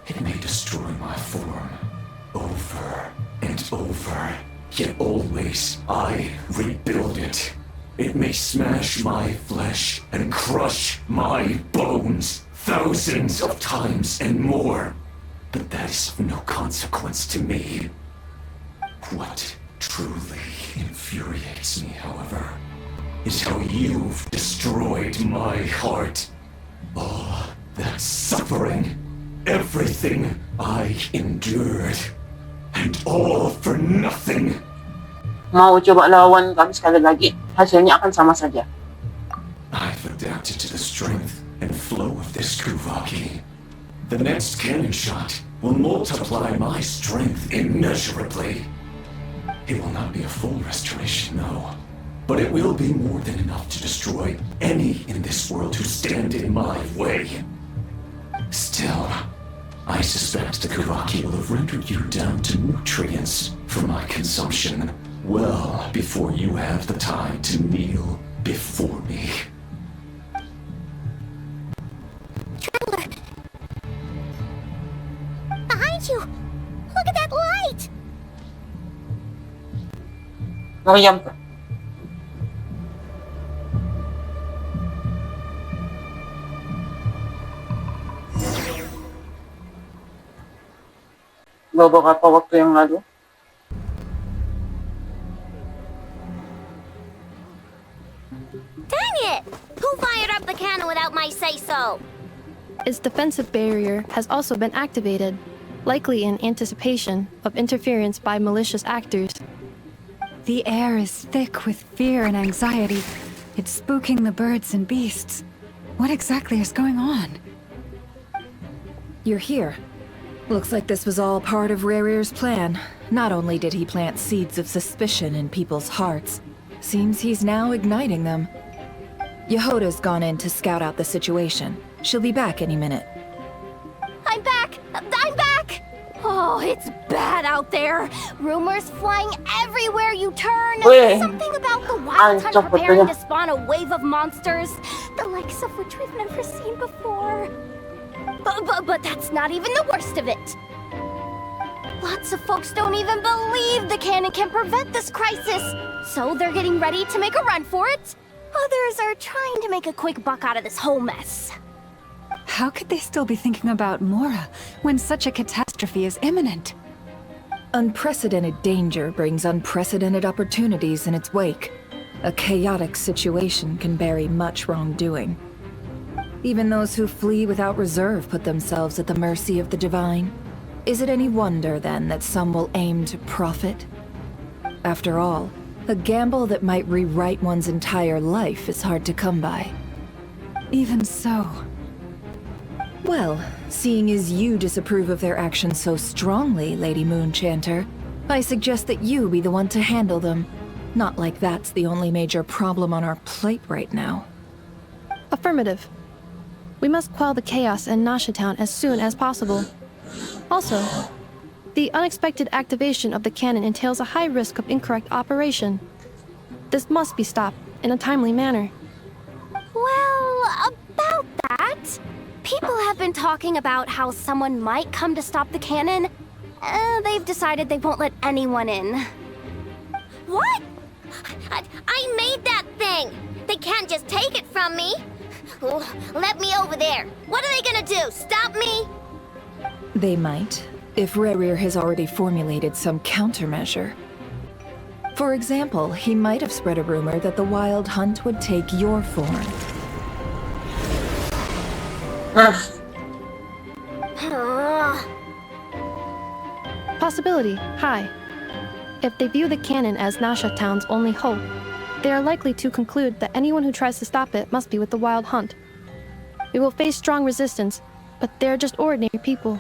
It may destroy my form over and over, yet always I rebuild it. It may smash my flesh and crush my bones thousands of times and more, but that is of no consequence to me. What truly infuriates me, however, is how you've destroyed my heart. All that suffering, everything I endured, And all for nothing. Mau coba lawan kami sekali lagi, hasilnya akan sama saja. I've adapted to the strength and flow of this Kuvaki. The next cannon shot will multiply my strength immeasurably. It will not be a full restoration, no. But it will be more than enough to destroy any in this world who stand in my way. Still, I suspect the Kuvaki will have rendered you down to nutrients for my consumption well before you have the time to kneel before me. Traveler! Behind you! Look at that light! Meriam. Beberapa waktu yang lalu. Dang it! Who fired up the cannon without my say-so? Its defensive barrier has also been activated, likely in anticipation of interference by malicious actors. The air is thick with fear and anxiety. It's spooking the birds and beasts. What exactly is going on? You're here. Looks like this was all part of Rerir's plan. Not only did he plant seeds of suspicion in people's hearts, seems he's now igniting them. Yehoda's gone in to scout out the situation. She'll be back any minute. I'm back! I'm back! Oh, it's bad out there. Rumors flying everywhere you turn. Wait. Something about the wild hunt Stop preparing it. to spawn a wave of monsters, the likes of which we've never seen before. But that's not even the worst of it. Lots of folks don't even believe the cannon can prevent this crisis, so they're getting ready to make a run for it. Others are trying to make a quick buck out of this whole mess. How could they still be thinking about Mora when such a catastrophe is imminent? Unprecedented danger brings unprecedented opportunities in its wake. A chaotic situation can bury much wrongdoing. Even those who flee without reserve put themselves at the mercy of the divine. Is it any wonder, then, that some will aim to profit? After all, a gamble that might rewrite one's entire life is hard to come by. Even so. Well, seeing as you disapprove of their actions so strongly, Lady Moonchanter, I suggest that you be the one to handle them. Not like that's the only major problem on our plate right now. Affirmative. We must quell the chaos in Nasha Town as soon as possible. Also, the unexpected activation of the cannon entails a high risk of incorrect operation. This must be stopped in a timely manner. Well, about that, people have been talking about how someone might come to stop the cannon. They've decided they won't let anyone in. What? I made that thing! They can't just take it from me! Oh, let me over there! What are they gonna do? Stop me? They might, if Rerir has already formulated some countermeasure. For example, he might have spread a rumor that the Wild Hunt would take your form. Possibility high. If they view the cannon as Nasha Town's only hope, they are likely to conclude that anyone who tries to stop it must be with the Wild Hunt. We will face strong resistance, but they're just ordinary people.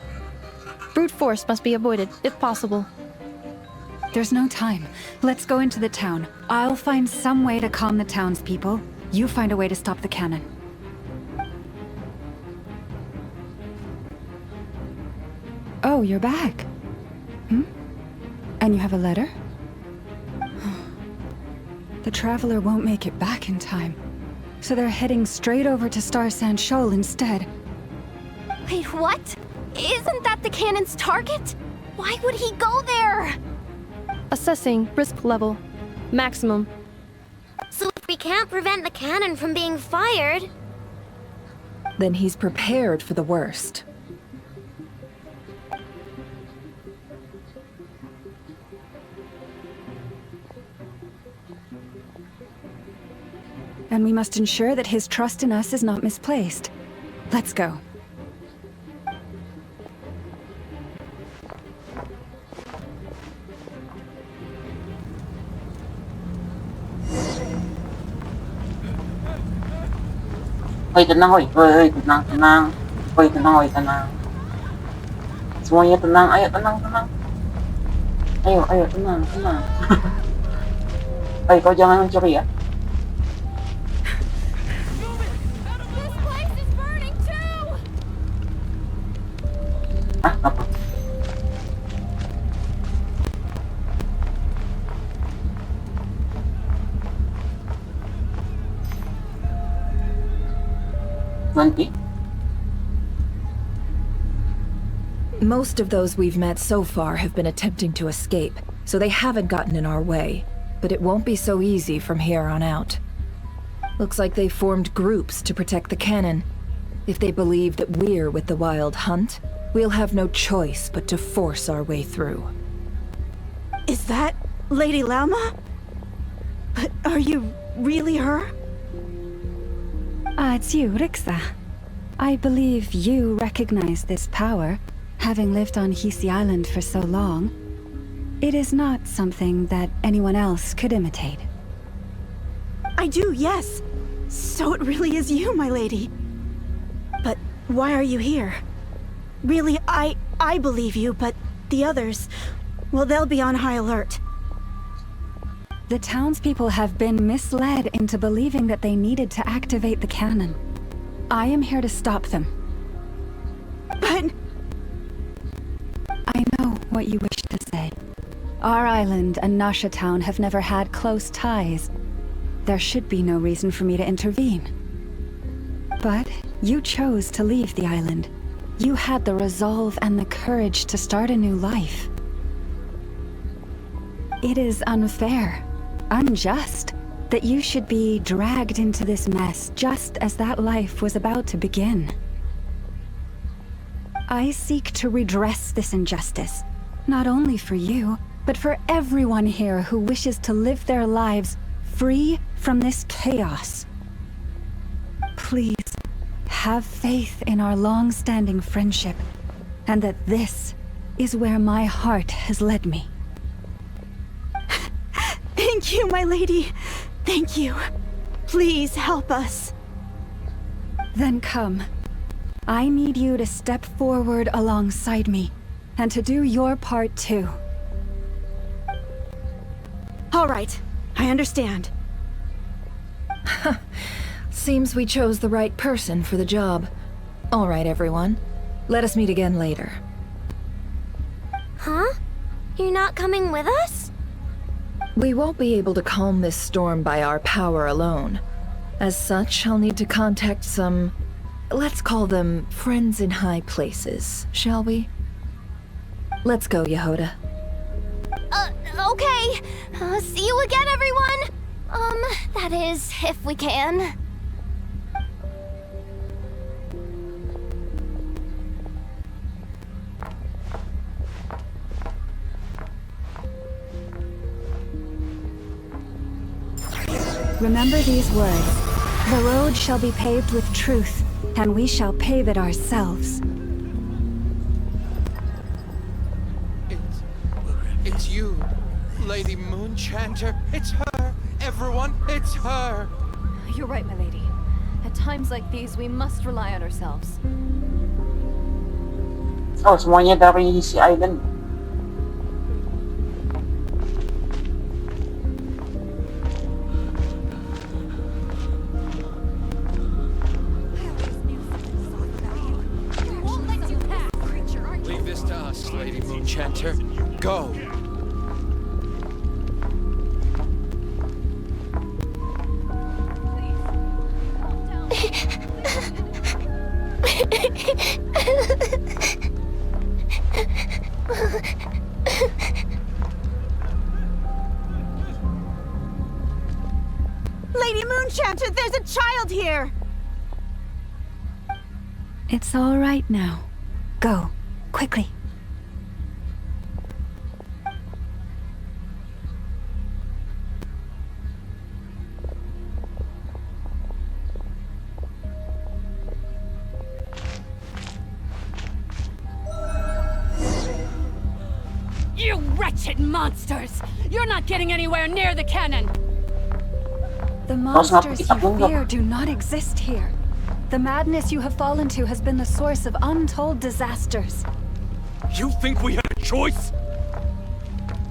Brute force must be avoided, if possible. There's no time. Let's go into the town. I'll find some way to calm the townspeople. You find a way to stop the cannon. Oh, you're back. And you have a letter? The Traveler won't make it back in time. So they're heading straight over to Star Sand Shoal instead. Wait, what? Isn't that the cannon's target? Why would he go there? Assessing risk level. Maximum. So if we can't prevent the cannon from being fired... Then he's prepared for the worst. And we must ensure that his trust in us is not misplaced. Let's go. Hoy, tenang, hoy. Hoy, tenang, tenang. Hoy, tenang, hoy, tenang. Semuanya tenang, ayo, tenang, tenang. Ayo, ayo, tenang, tenang. Hoy, kau jangan mencuri ya. Ah, apa? Nanti? Most of those we've met so far have been attempting to escape, so they haven't gotten in our way. But it won't be so easy from here on out. Looks like they formed groups to protect the cannon. If they believe that we're with the Wild Hunt, we'll have no choice but to force our way through. Is that Lady Lauma? But are you really her? It's you, Rixa. I believe you recognize this power, having lived on Hisi Island for so long. It is not something that anyone else could imitate. I do, yes. So it really is you, my lady. But why are you here? Really, I believe you, but the others, well, they'll be on high alert. The townspeople have been misled into believing that they needed to activate the cannon. I am here to stop them. But... I know what you wish to say. Our island and Nasha Town have never had close ties. There should be no reason for me to intervene. But you chose to leave the island. You had the resolve and the courage to start a new life. It is unfair, unjust, that you should be dragged into this mess just as that life was about to begin. I seek to redress this injustice, not only for you, but for everyone here who wishes to live their lives free from this chaos. Please, have faith in our long-standing friendship, and that this is where my heart has led me. Thank you, my lady. Thank you. Please help us. Then come. I need you to step forward alongside me, and to do your part too. All right, I understand. Seems we chose the right person for the job. All right, everyone. Let us meet again later. Huh? You're not coming with us? We won't be able to calm this storm by our power alone. As such, I'll need to contact some... let's call them friends in high places, shall we? Let's go, Yehoda. Okay. See you again, everyone! That is, if we can. Remember these words. The road shall be paved with truth, and we shall pave it ourselves. It's you, Lady Moonchanter. It's her. Everyone, it's her. You're right, my lady. At times like these, we must rely on ourselves. Oh, semuanya dari Hisi Island. Leave this to us, Lady Moonchanter. Go. Lady Moonchanter, there's a child here! It's all right now. Go, quickly. You wretched monsters! You're not getting anywhere near the cannon! The monsters you fear do not exist here. The madness you have fallen to has been the source of untold disasters. You think we had a choice?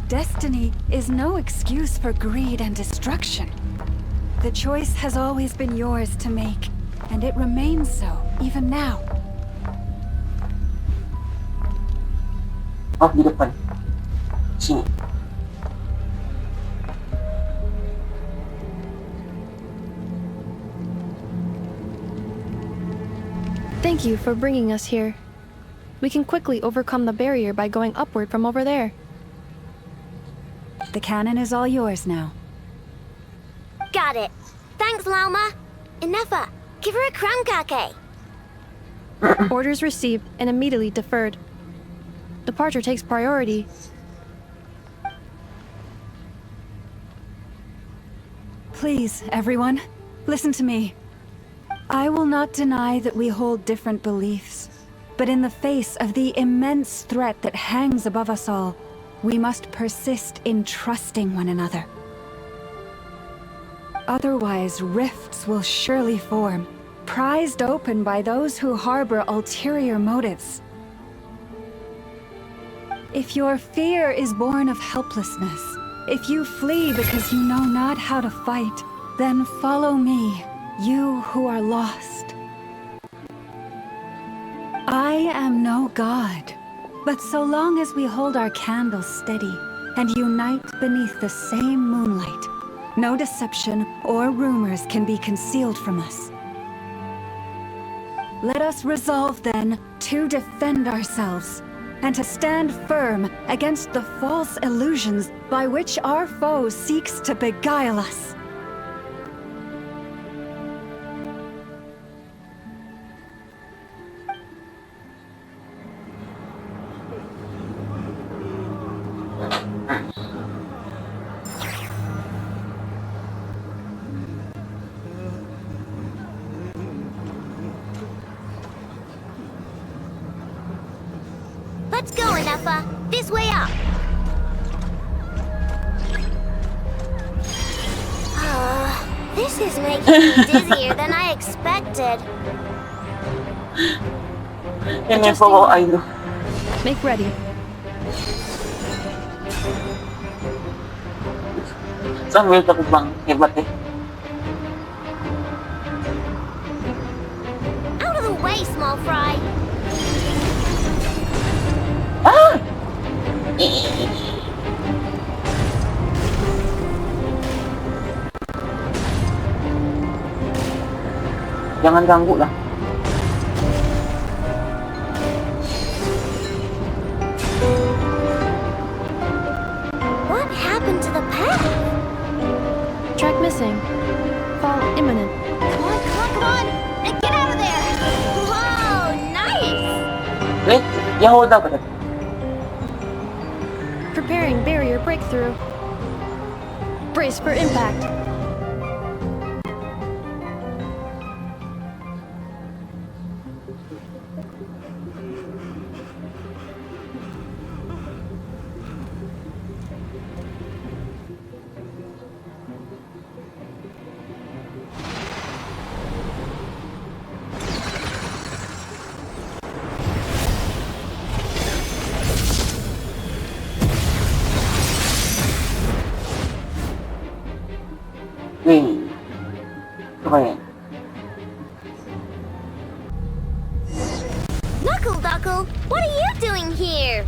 Destiny is no excuse for greed and destruction. The choice has always been yours to make, and it remains so, even now. Oh, di depan. Sini. Thank you for bringing us here. We can quickly overcome the barrier by going upward from over there. The cannon is all yours now. Got it. Thanks, Lauma. Inefa, give her a crown kake. Orders received and immediately deferred. Departure takes priority. Please, everyone, listen to me. I will not deny that we hold different beliefs, but in the face of the immense threat that hangs above us all, we must persist in trusting one another. Otherwise, rifts will surely form, prized open by those who harbor ulterior motives. If your fear is born of helplessness, if you flee because you know not how to fight, then follow me, you who are lost. I am no god, but so long as we hold our candles steady and unite beneath the same moonlight, no deception or rumors can be concealed from us. Let us resolve then to defend ourselves and to stand firm against the false illusions by which our foe seeks to beguile us. Let's go, Inefa. This way up. This is making me dizzier than I expected. Inefa ko ay do. Make ready. Saan may ko bang ibate? Out of the way, small fry. Ah! Jangan ganggu lah. What happened to the path? Track missing. Fall imminent. Come on, come on, come on! And get out of there! Whoa, nice! Wait, Yahoda ba? Preparing barrier breakthrough. Brace for impact. Wait. Keren. Knuckle, what are you doing here?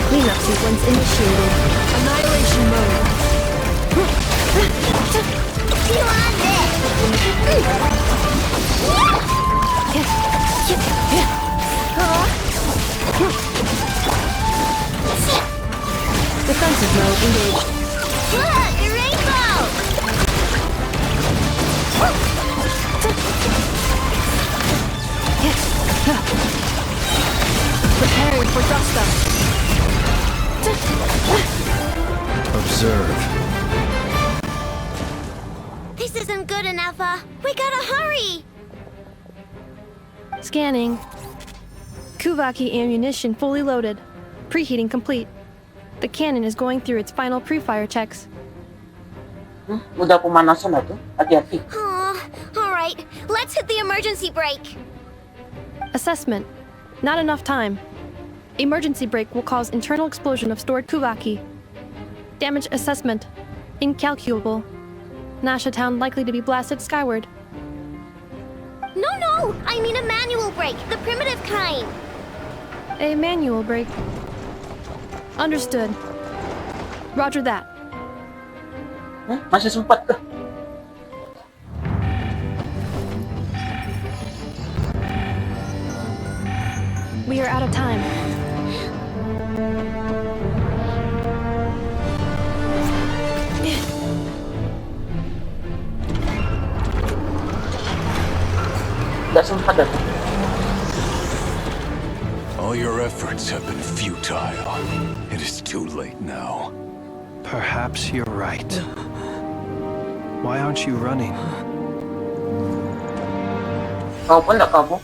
Cleanup sequence initiated. Annihilation mode. You on this? Defensive mode engaged. Look, a rainbow! Preparing for Duka. Observe. This isn't good enough, we gotta hurry! Scanning. Kuvaki ammunition fully loaded. Preheating complete. The cannon is going through its final pre-fire checks. Mudah pemanasan na to. Hati-hati. Alright, let's hit the emergency brake. Assessment. Not enough time. Emergency brake will cause internal explosion of stored Kuvaki. Damage assessment. Incalculable. Nasha Town likely to be blasted skyward. No, I mean a manual brake, the primitive kind. A manual brake. Understood. Roger that. Masih sempat ka. We are out of time. Tidak sempat dah. All your efforts have been futile. It is too late now. Perhaps you're right. Why aren't you running? Kau pun tak kabur.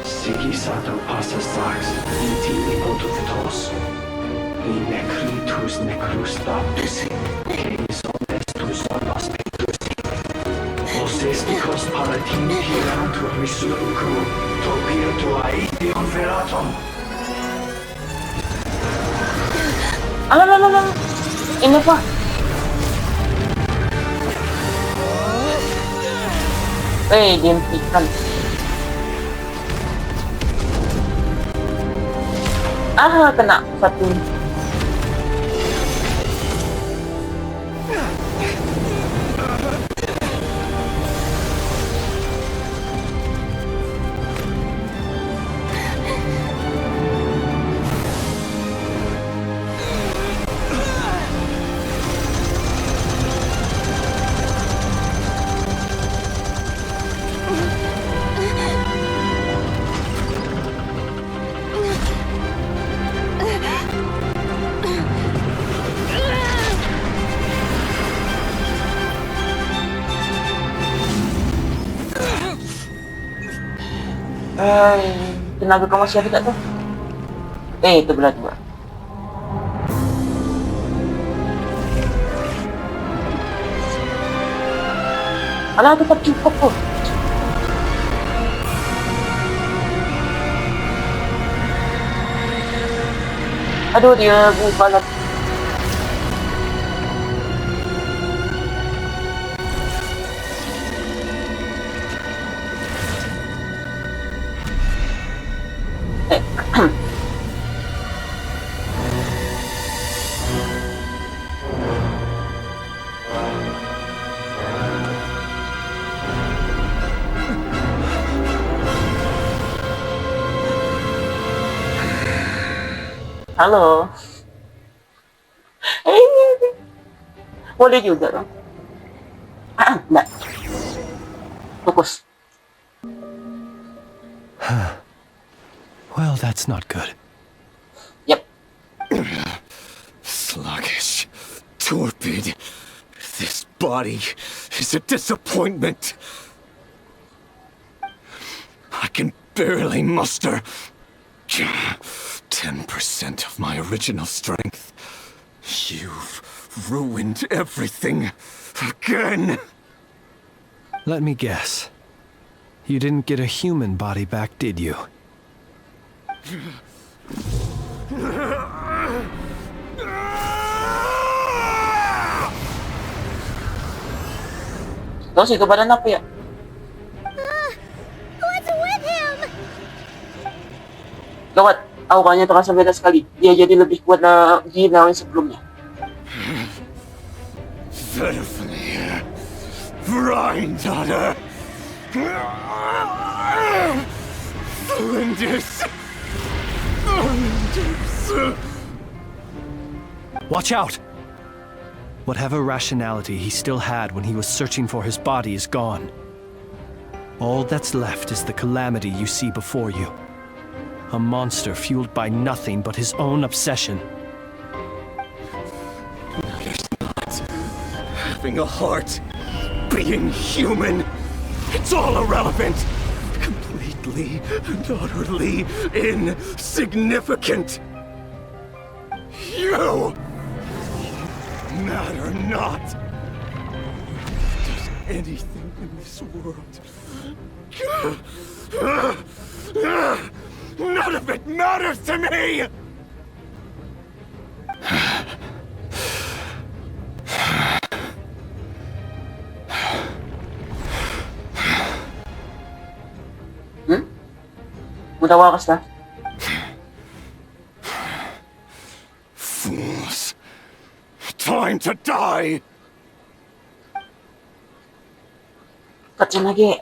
Sigi sato pasa sax, iti imotutos. Necrutus necrus baptisi, canis honestus olas petusi. Oses dicos palatin pirantur misulucru, topia tua idion veratum. Alah. Ini apa? Dihentikan. Kena satu. Tenaga kau masih ada tak tu? Itu belah dua. Alah, tetap cukup pun. Aduh, dia buka lah. Halo. Boleh juga dong. Enggak. Fokus. Well, that's not good. Yep. Sluggish, torpid. This body is a disappointment. I can barely muster 10% of my original strength. You've ruined everything again. Let me guess. You didn't get a human body back, did you? Tahu sih kebadan apa ya? What's with him? Gawat, auranya terasa beda sekali. Dia jadi lebih kuat lagi dari sebelumnya. Verfnir, Vrindada, Flinders. Watch out! Whatever rationality he still had when he was searching for his body is gone. All that's left is the calamity you see before you. A monster fueled by nothing but his own obsession. There's not having a heart, being human. It's all irrelevant. Completely and utterly insignificant. You matter not. Does anything in this world... None of it matters to me! Mutawakas na. Fools. Time to die! Katsunagi.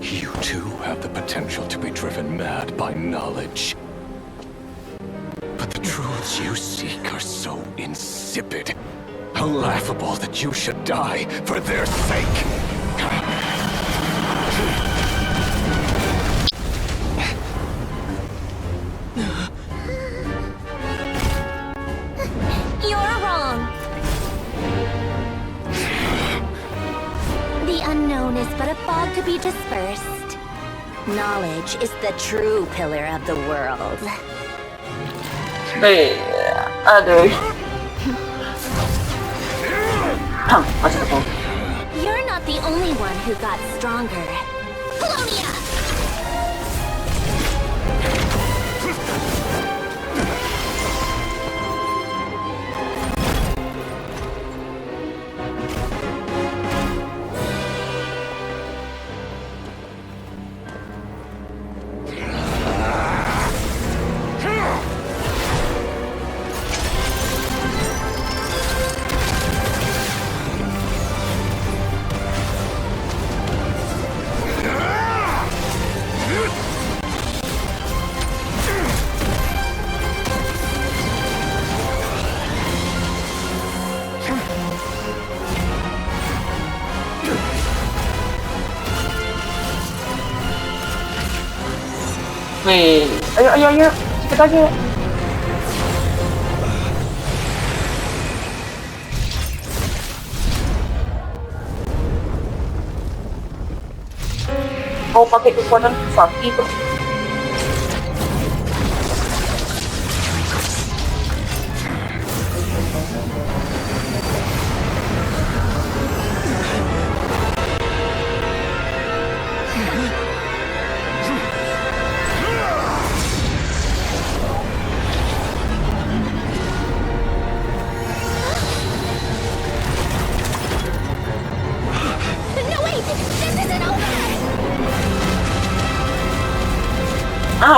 You too have the potential to be driven mad by knowledge. But the truths you seek are so insipid, laughable that you should die for their sake. You're wrong. The unknown is but a fog to be dispersed. Knowledge is the true pillar of the world. Hey, other. Masuk ako. You're not the only one who got stronger. Polonia! Wait. Ayo. Sikit aja. Kau pakai kekuatan sakti tuh.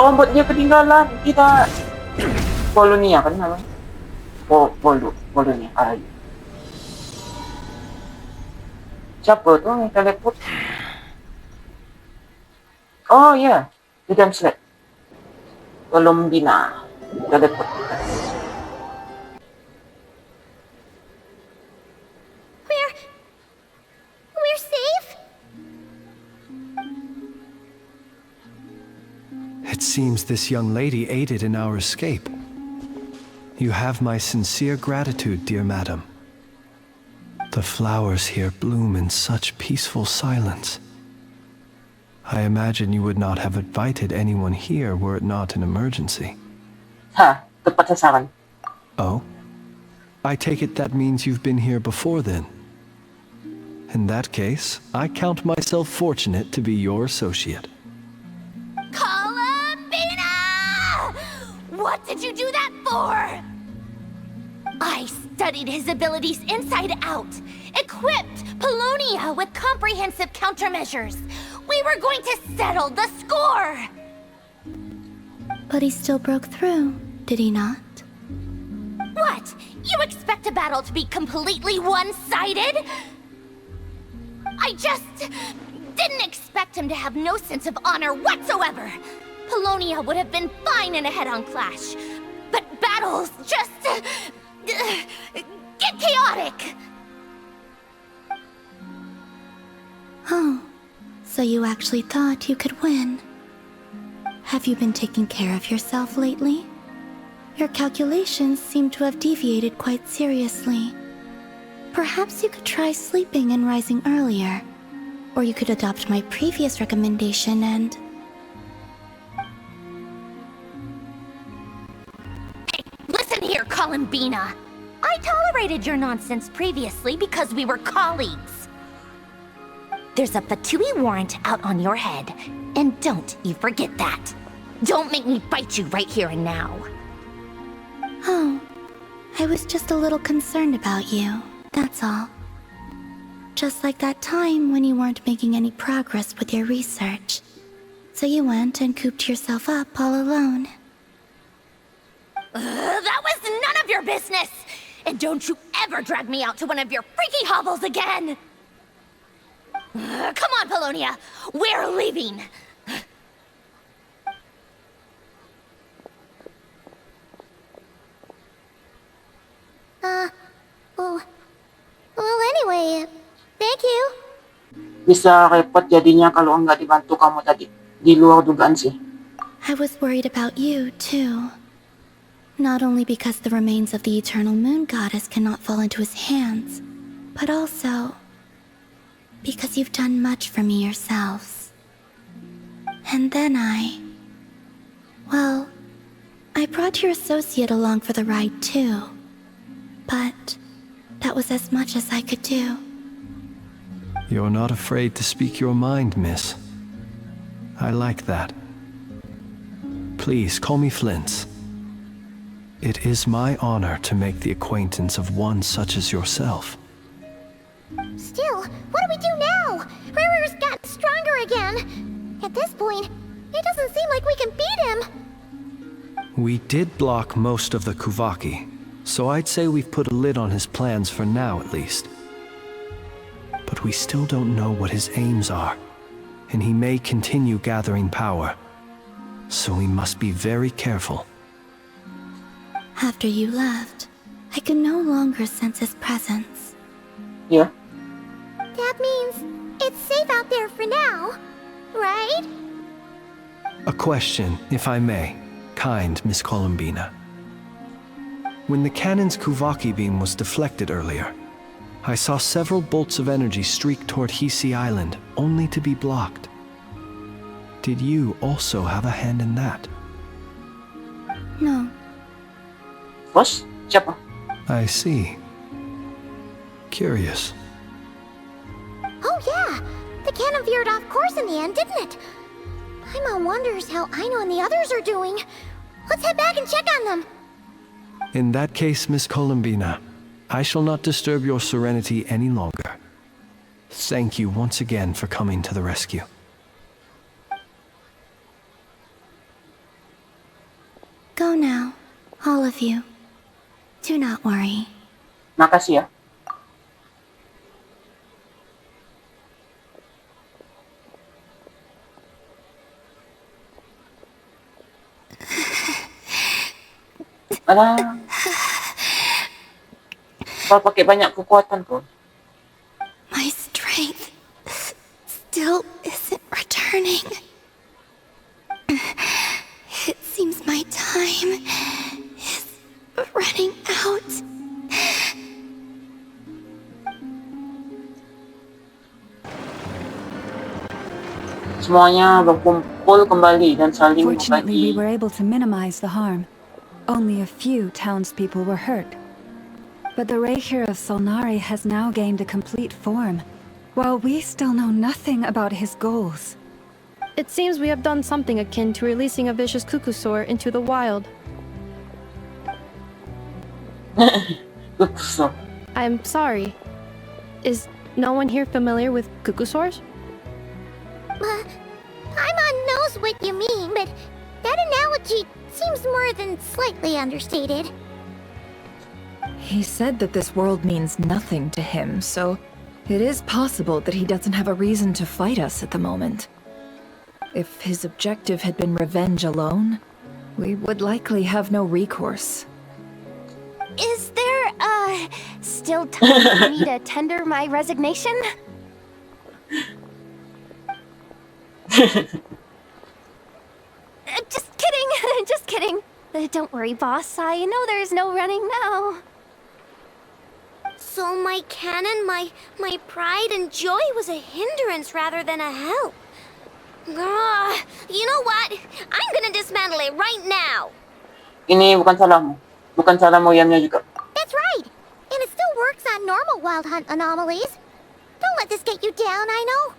Ombak dia ketinggalan. Kita Polonia kan namanya? Polonia. Siapa tuh yang teleport? Oh ya, the damn sled. Colombina. Teleport. We're safe? It seems this young lady aided in our escape. You have my sincere gratitude, dear madam. The flowers here bloom in such peaceful silence. I imagine you would not have invited anyone here were it not an emergency. Tepat sasaran. Oh? I take it that means you've been here before then. In that case, I count myself fortunate to be your associate. What did you do that for? I studied his abilities inside out, equipped Polonia with comprehensive countermeasures. We were going to settle the score! But he still broke through, did he not? What? You expect a battle to be completely one-sided? I just didn't expect him to have no sense of honor whatsoever. Polonia would have been fine in a head-on clash, but battles just get chaotic. Oh, so you actually thought you could win. Have you been taking care of yourself lately? Your calculations seem to have deviated quite seriously. Perhaps you could try sleeping and rising earlier. Or you could adopt my previous recommendation and... Listen here, Columbina. I tolerated your nonsense previously because we were colleagues. There's a Fatui warrant out on your head, and don't you forget that. Don't make me fight you right here and now. Oh, I was just a little concerned about you, that's all. Just like that time when you weren't making any progress with your research. So you went and cooped yourself up all alone. That was none of your business! And don't you ever drag me out to one of your freaky hovels again! Come on, Polonia! We're leaving! Well, anyway, thank you. Bisa repot jadinya kalau nggak dibantu kamu tadi. Di luar dugaan sih. I was worried about you, too. Not only because the remains of the Eternal Moon Goddess cannot fall into his hands, but also because you've done much for me yourselves. And then well, I brought your associate along for the ride, too. But that was as much as I could do. You're not afraid to speak your mind, miss. I like that. Please, call me Flint. It is my honor to make the acquaintance of one such as yourself. Still, what do we do now? Riri's got stronger again. At this point, it doesn't seem like we can beat him. We did block most of the Kuvaki, so I'd say we've put a lid on his plans for now at least. But we still don't know what his aims are, and he may continue gathering power. So we must be very careful. After you left, I could no longer sense his presence. Yeah. That means it's safe out there for now, right? A question, if I may, kind Miss Columbina. When the cannon's Kuvaki beam was deflected earlier, I saw several bolts of energy streak toward Hisi Island, only to be blocked. Did you also have a hand in that? No. Bos? Siapa? I see. Curious. Oh yeah! The cannon veered off course in the end, didn't it? Paimon wonders how Aino and the others are doing. Let's head back and check on them. In that case, Miss Columbina, I shall not disturb your serenity any longer. Thank you once again for coming to the rescue. Go now, all of you. Do not worry. Makasih ya. Alah. Kalau pakai banyak kekuatan tuh. My strength still isn't returning. It seems my time is running out. Semuanya berkumpul kembali dan saling Fortunately, we berbagi. were able to minimize the harm. Only a few townspeople were hurt. But the Reikir of Solnari has now gained a complete form, while we still know nothing about his goals. It seems we have done something akin to releasing a vicious Kukusaur into the wild. I'm sorry. Is no one here familiar with Kukusaurs? Paimon knows what you mean, but that analogy seems more than slightly understated. He said that this world means nothing to him, so it is possible that he doesn't have a reason to fight us at the moment. If his objective had been revenge alone, we would likely have no recourse. Is there, still time for me to tender my resignation? Just kidding, just kidding. Don't worry, boss. I know there's no running now. So my cannon, my pride and joy was a hindrance rather than a help. Ugh, you know what? I'm gonna dismantle it right now. Ini bukan salahmu. Bukan salah Moyamnya juga. That's right. And it still works on normal wild hunt anomalies. Don't let this get you down, I know.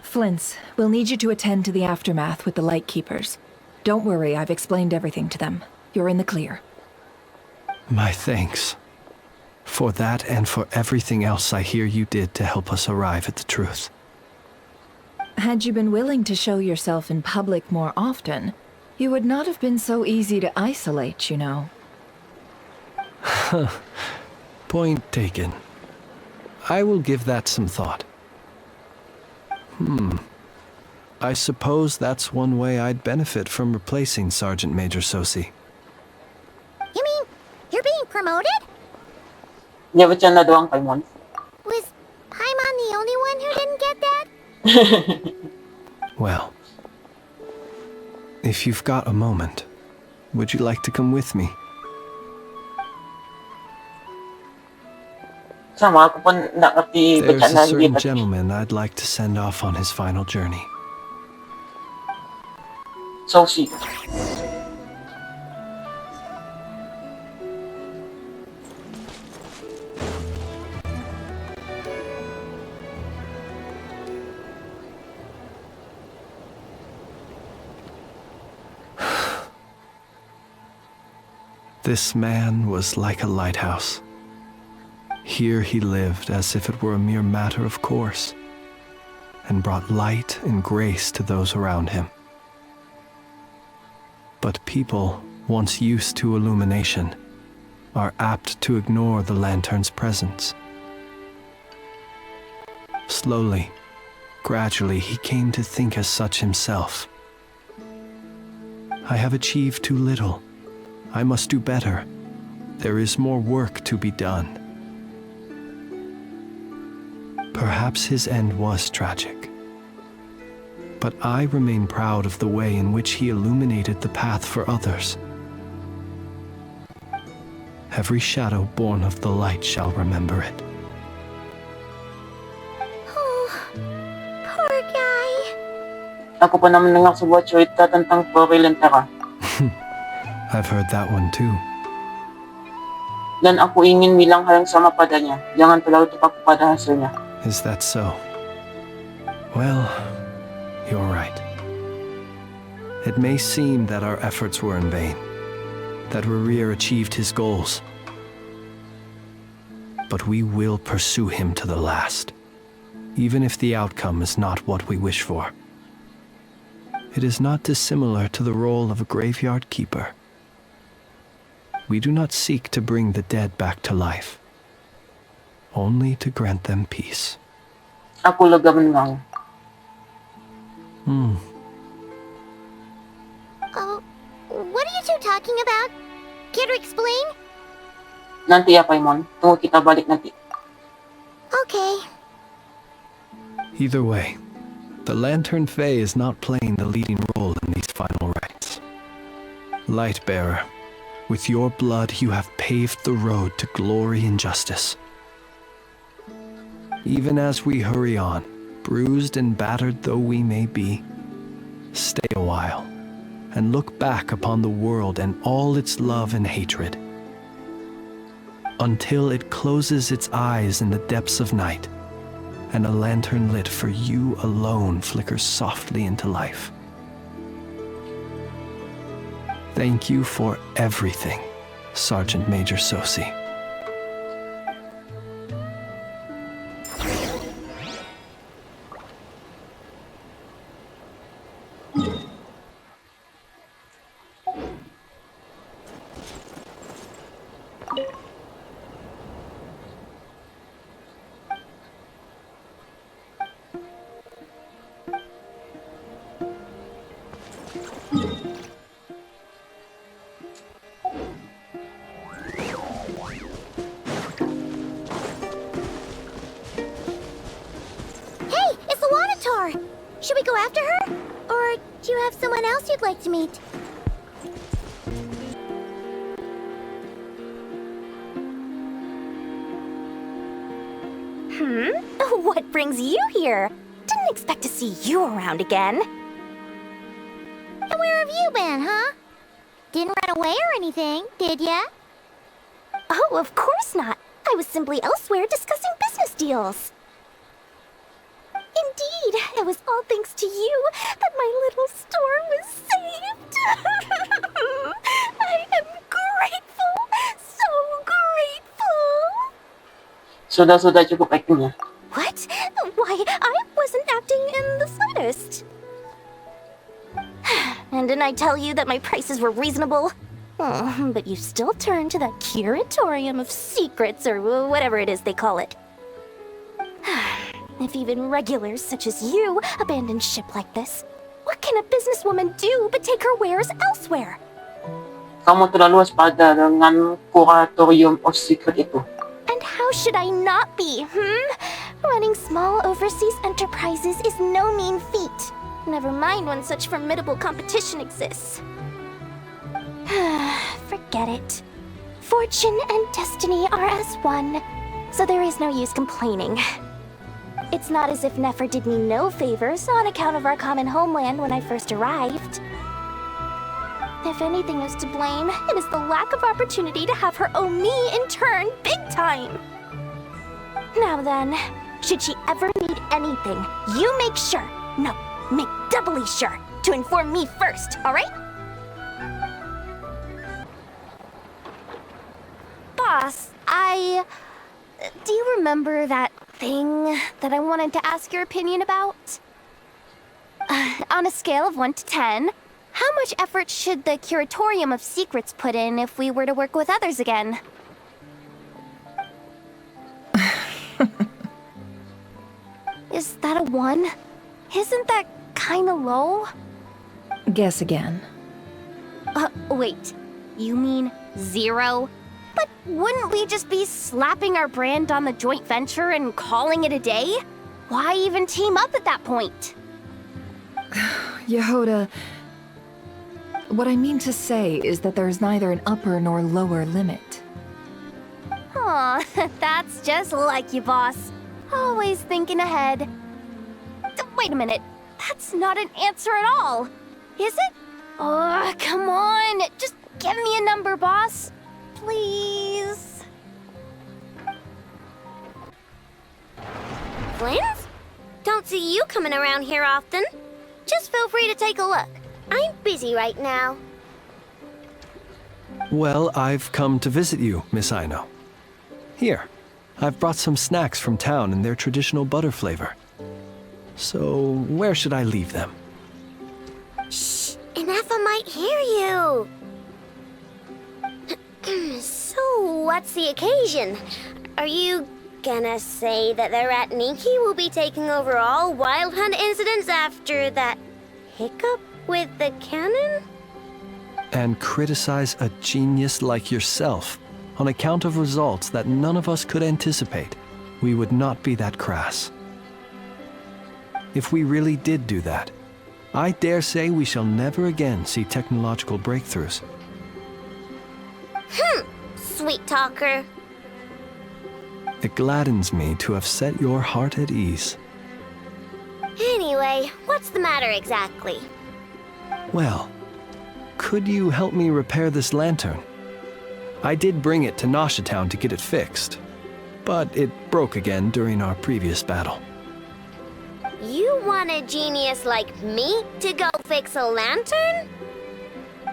Flints, we'll need you to attend to the aftermath with the Lightkeepers. Don't worry, I've explained everything to them. You're in the clear. My thanks. For that and for everything else I hear you did to help us arrive at the truth. Had you been willing to show yourself in public more often, you would not have been so easy to isolate, you know. Point taken. I will give that some thought. I suppose that's one way I'd benefit from replacing Sergeant Major Sosi. You mean you're being promoted? Di ba siya na doang Paimon? Was Paimon the only one who didn't get that? Well, if you've got a moment, would you like to come with me? Sama ako po nakati There's baca a na certain di gentleman I'd like to send off on his final journey. So si. This man was like a lighthouse. Here he lived as if it were a mere matter of course, and brought light and grace to those around him. But people, once used to illumination, are apt to ignore the lantern's presence. Slowly, gradually, he came to think as such himself. I have achieved too little. I must do better. There is more work to be done. Perhaps his end was tragic. But I remain proud of the way in which he illuminated the path for others. Every shadow born of the light shall remember it. Oh, poor guy. Ako pa naman nangak sa buhat cerita tentang Pori Lentera. I've heard that one too. Dan ako ingin bilang halang sama pada niya. Jangan terlalu tepat pada hasilnya. Is that so? Well, you're right. It may seem that our efforts were in vain, that Rerir achieved his goals. But we will pursue him to the last, even if the outcome is not what we wish for. It is not dissimilar to the role of a graveyard keeper. We do not seek to bring the dead back to life, only to grant them peace. Ako lagaman lang. Oh, what are you two talking about? Care to explain? Nanti ya Paimon. Tunggu kita balik nanti. Okay. Either way, the Lantern Fae is not playing the leading role in these final rites. Lightbearer, with your blood you have paved the road to glory and justice. Even as we hurry on, bruised and battered though we may be, stay a while and look back upon the world and all its love and hatred, until it closes its eyes in the depths of night and a lantern lit for you alone flickers softly into life. Thank you for everything, Sergeant Major Sosi. Should we go after her? Or do you have someone else you'd like to meet? What brings you here? Didn't expect to see you around again. And where have you been, huh? Didn't run away or anything, did ya? Oh, of course not. I was simply elsewhere discussing business deals. Indeed, it was all thanks to you that my little store was saved. I am grateful, so grateful. Sudah cukup actingnya. What? Why, I wasn't acting in the slightest. And didn't I tell you that my prices were reasonable? Oh, but you still turn to that curatorium of secrets, or whatever it is they call it. If even regulars such as you abandon ship like this, what can a businesswoman do but take her wares elsewhere? Kamu terlalu waspada dengan kuratorium of secret itu. And how should I not be, Running small overseas enterprises is no mean feat. Never mind when such formidable competition exists. Forget it. Fortune and destiny are as one, so there is no use complaining. It's not as if Nefer did me no favors on account of our common homeland when I first arrived. If anything is to blame, it is the lack of opportunity to have her owe me in turn big time. Now then, should she ever need anything, you make sure, no, make doubly sure, to inform me first, alright? Boss, do you remember that thing that I wanted to ask your opinion about? On a scale of 1 to 10, how much effort should the Curatorium of Secrets put in if we were to work with others again? Is that a 1? Isn't that kinda low? Guess again. Wait. You mean 0? But wouldn't we just be slapping our brand on the joint venture and calling it a day? Why even team up at that point? Yehoda, what I mean to say is that there's neither an upper nor lower limit. Aw, that's just like you, boss. Always thinking ahead. Wait a minute. That's not an answer at all. Is it? Oh, come on. Just give me a number, boss. Please. Flint? Don't see you coming around here often. Just feel free to take a look. I'm busy right now. Well, I've come to visit you, Miss Aino. Here, I've brought some snacks from town in their traditional butter flavor. So, where should I leave them? Shh! Inefa might hear you! So, what's the occasion? Are you gonna say that the Rat Ninki will be taking over all Wild Hunt incidents after that hiccup with the cannon? And criticize a genius like yourself on account of results that none of us could anticipate. We would not be that crass. If we really did do that, I dare say we shall never again see technological breakthroughs. Sweet talker. It gladdens me to have set your heart at ease. Anyway, what's the matter exactly? Well, could you help me repair this lantern? I did bring it to Nasha Town to get it fixed, but it broke again during our previous battle. You want a genius like me to go fix a lantern?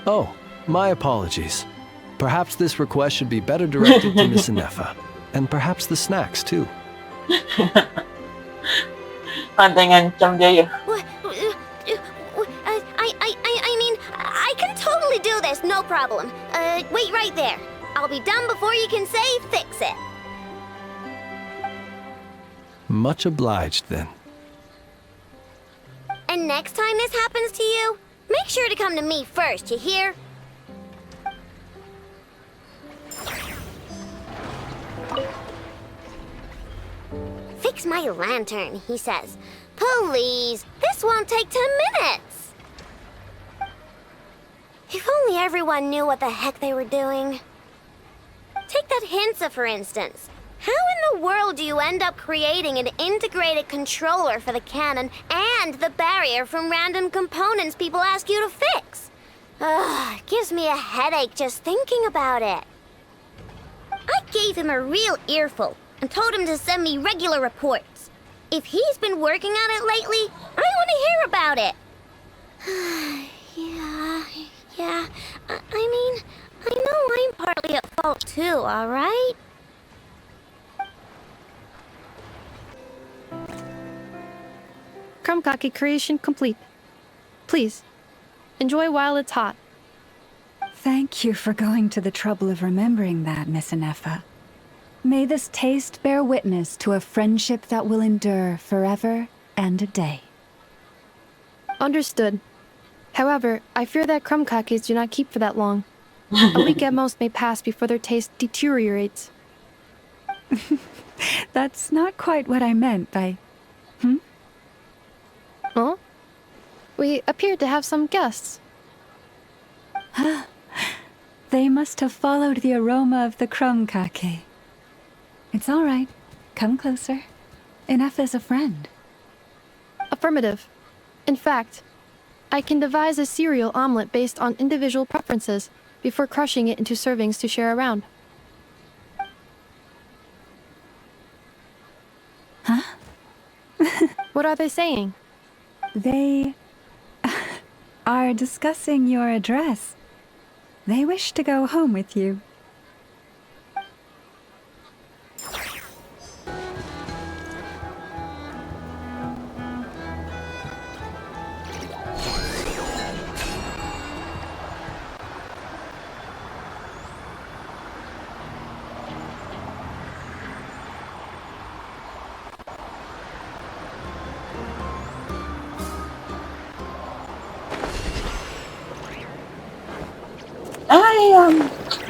Oh, my apologies. Perhaps this request should be better directed to Miss Inefa, and perhaps the snacks too. I mean, I can totally do this, no problem. Wait right there. I'll be done before you can say fix it. Much obliged, then. And next time this happens to you, make sure to come to me first, you hear? Fix my lantern, he says. Please, this won't take 10 minutes. If only everyone knew what the heck they were doing. Take that Hinsa, for instance. How in the world do you end up creating an integrated controller for the cannon and the barrier from random components people ask you to fix? Ugh, it gives me a headache just thinking about it. I gave him a real earful and told him to send me regular reports. If he's been working on it lately, I want to hear about it. Yeah. I mean, I know I'm partly at fault too, alright? Krumkake creation complete. Please, enjoy while it's hot. Thank you for going to the trouble of remembering that, Miss Anefa. May this taste bear witness to a friendship that will endure forever and a day. Understood. However, I fear that krumkakes do not keep for that long. A week at most may pass before their taste deteriorates. That's not quite what I meant by... Huh? We appear to have some guests. They must have followed the aroma of the krumkake. It's all right. Come closer. Enough is a friend. Affirmative. In fact, I can devise a cereal omelet based on individual preferences before crushing it into servings to share around. Huh? What are they saying? They are discussing your address. They wish to go home with you.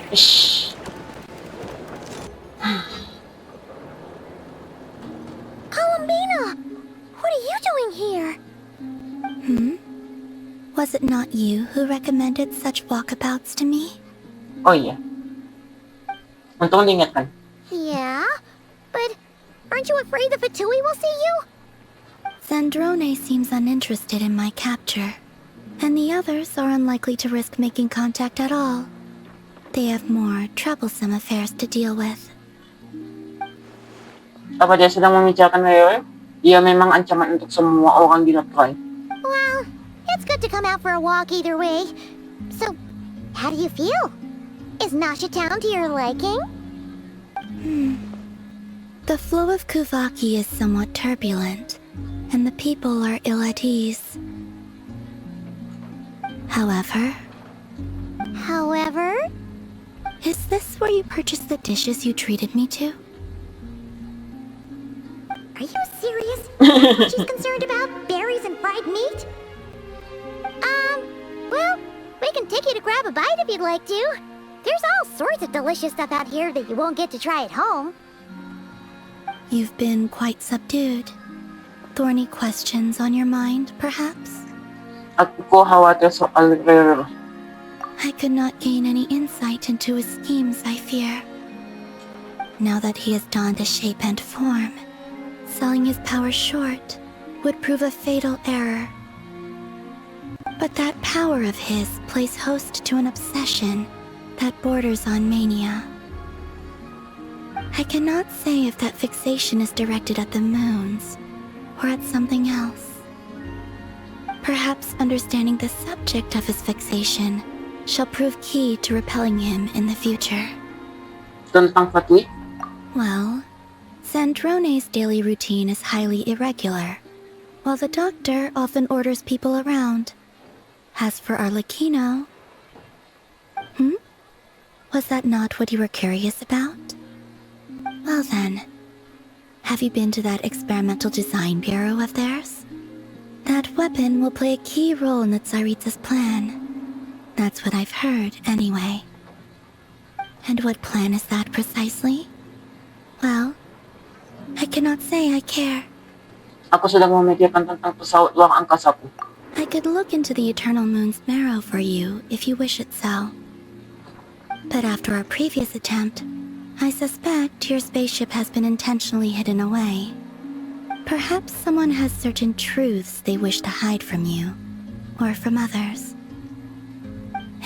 Shh. Columbina! What are you doing here? Was it not you who recommended such walkabouts to me? Oh yeah. Untung diingatkan. Yeah? But aren't you afraid the Fatui will see you? Zandrone seems uninterested in my capture, and the others are unlikely to risk making contact at all. They have more troublesome affairs to deal with. Apa dia sedang membicarakan Rere? Dia memang ancaman untuk semua orang di Lentera. Well, it's good to come out for a walk either way. So, how do you feel? Is Nasha Town to your liking? The flow of Kuvaki is somewhat turbulent, and the people are ill at ease. However... Is this where you purchased the dishes you treated me to? Are you serious? What she's concerned about? Berries and fried meat? Well, we can take you to grab a bite if you'd like to. There's all sorts of delicious stuff out here that you won't get to try at home. You've been quite subdued. Thorny questions on your mind, perhaps? Ako khawatir soal Rere. I could not gain any insight into his schemes, I fear. Now that he has donned a shape and form, selling his power short would prove a fatal error. But that power of his plays host to an obsession that borders on mania. I cannot say if that fixation is directed at the moons or at something else. Perhaps understanding the subject of his fixation shall prove key to repelling him in the future. Tentang Fatui? Well, Zandrone's daily routine is highly irregular, while the doctor often orders people around. As for Arlecchino... Was that not what you were curious about? Well then, have you been to that experimental design bureau of theirs? That weapon will play a key role in the Tsaritsa's plan. That's what I've heard, anyway. And what plan is that precisely? Well, I cannot say I care. Ako sedang memikirkan tentang pesawat luar angkasa ko. I could look into the Eternal Moon's marrow for you if you wish it so. But after our previous attempt, I suspect your spaceship has been intentionally hidden away. Perhaps someone has certain truths they wish to hide from you, or from others.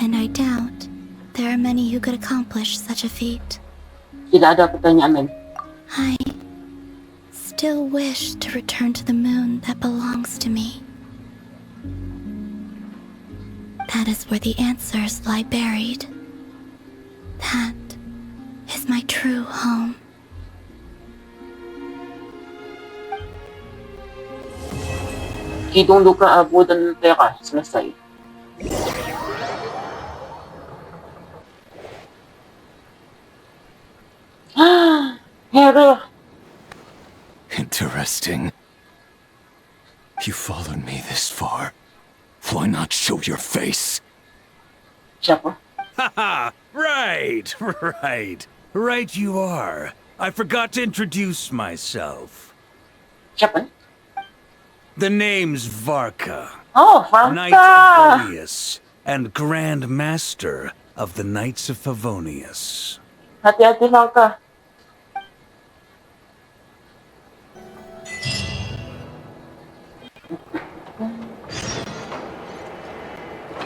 And I doubt there are many who could accomplish such a feat. Tidak ada pertanyaan. I still wish to return to the moon that belongs to me. That is where the answers lie buried. That is my true home. Kidung, Duka, Bulan, Lentera. Selesai. Harry. Interesting. You followed me this far. Why not show your face? Siapa? Haha! Right, right. Right you are. I forgot to introduce myself. Siapa? The name's Varka. Oh, Hampa! Knight of Favonius and Grand Master of the Knights of Favonius. Hati-hati, Varka.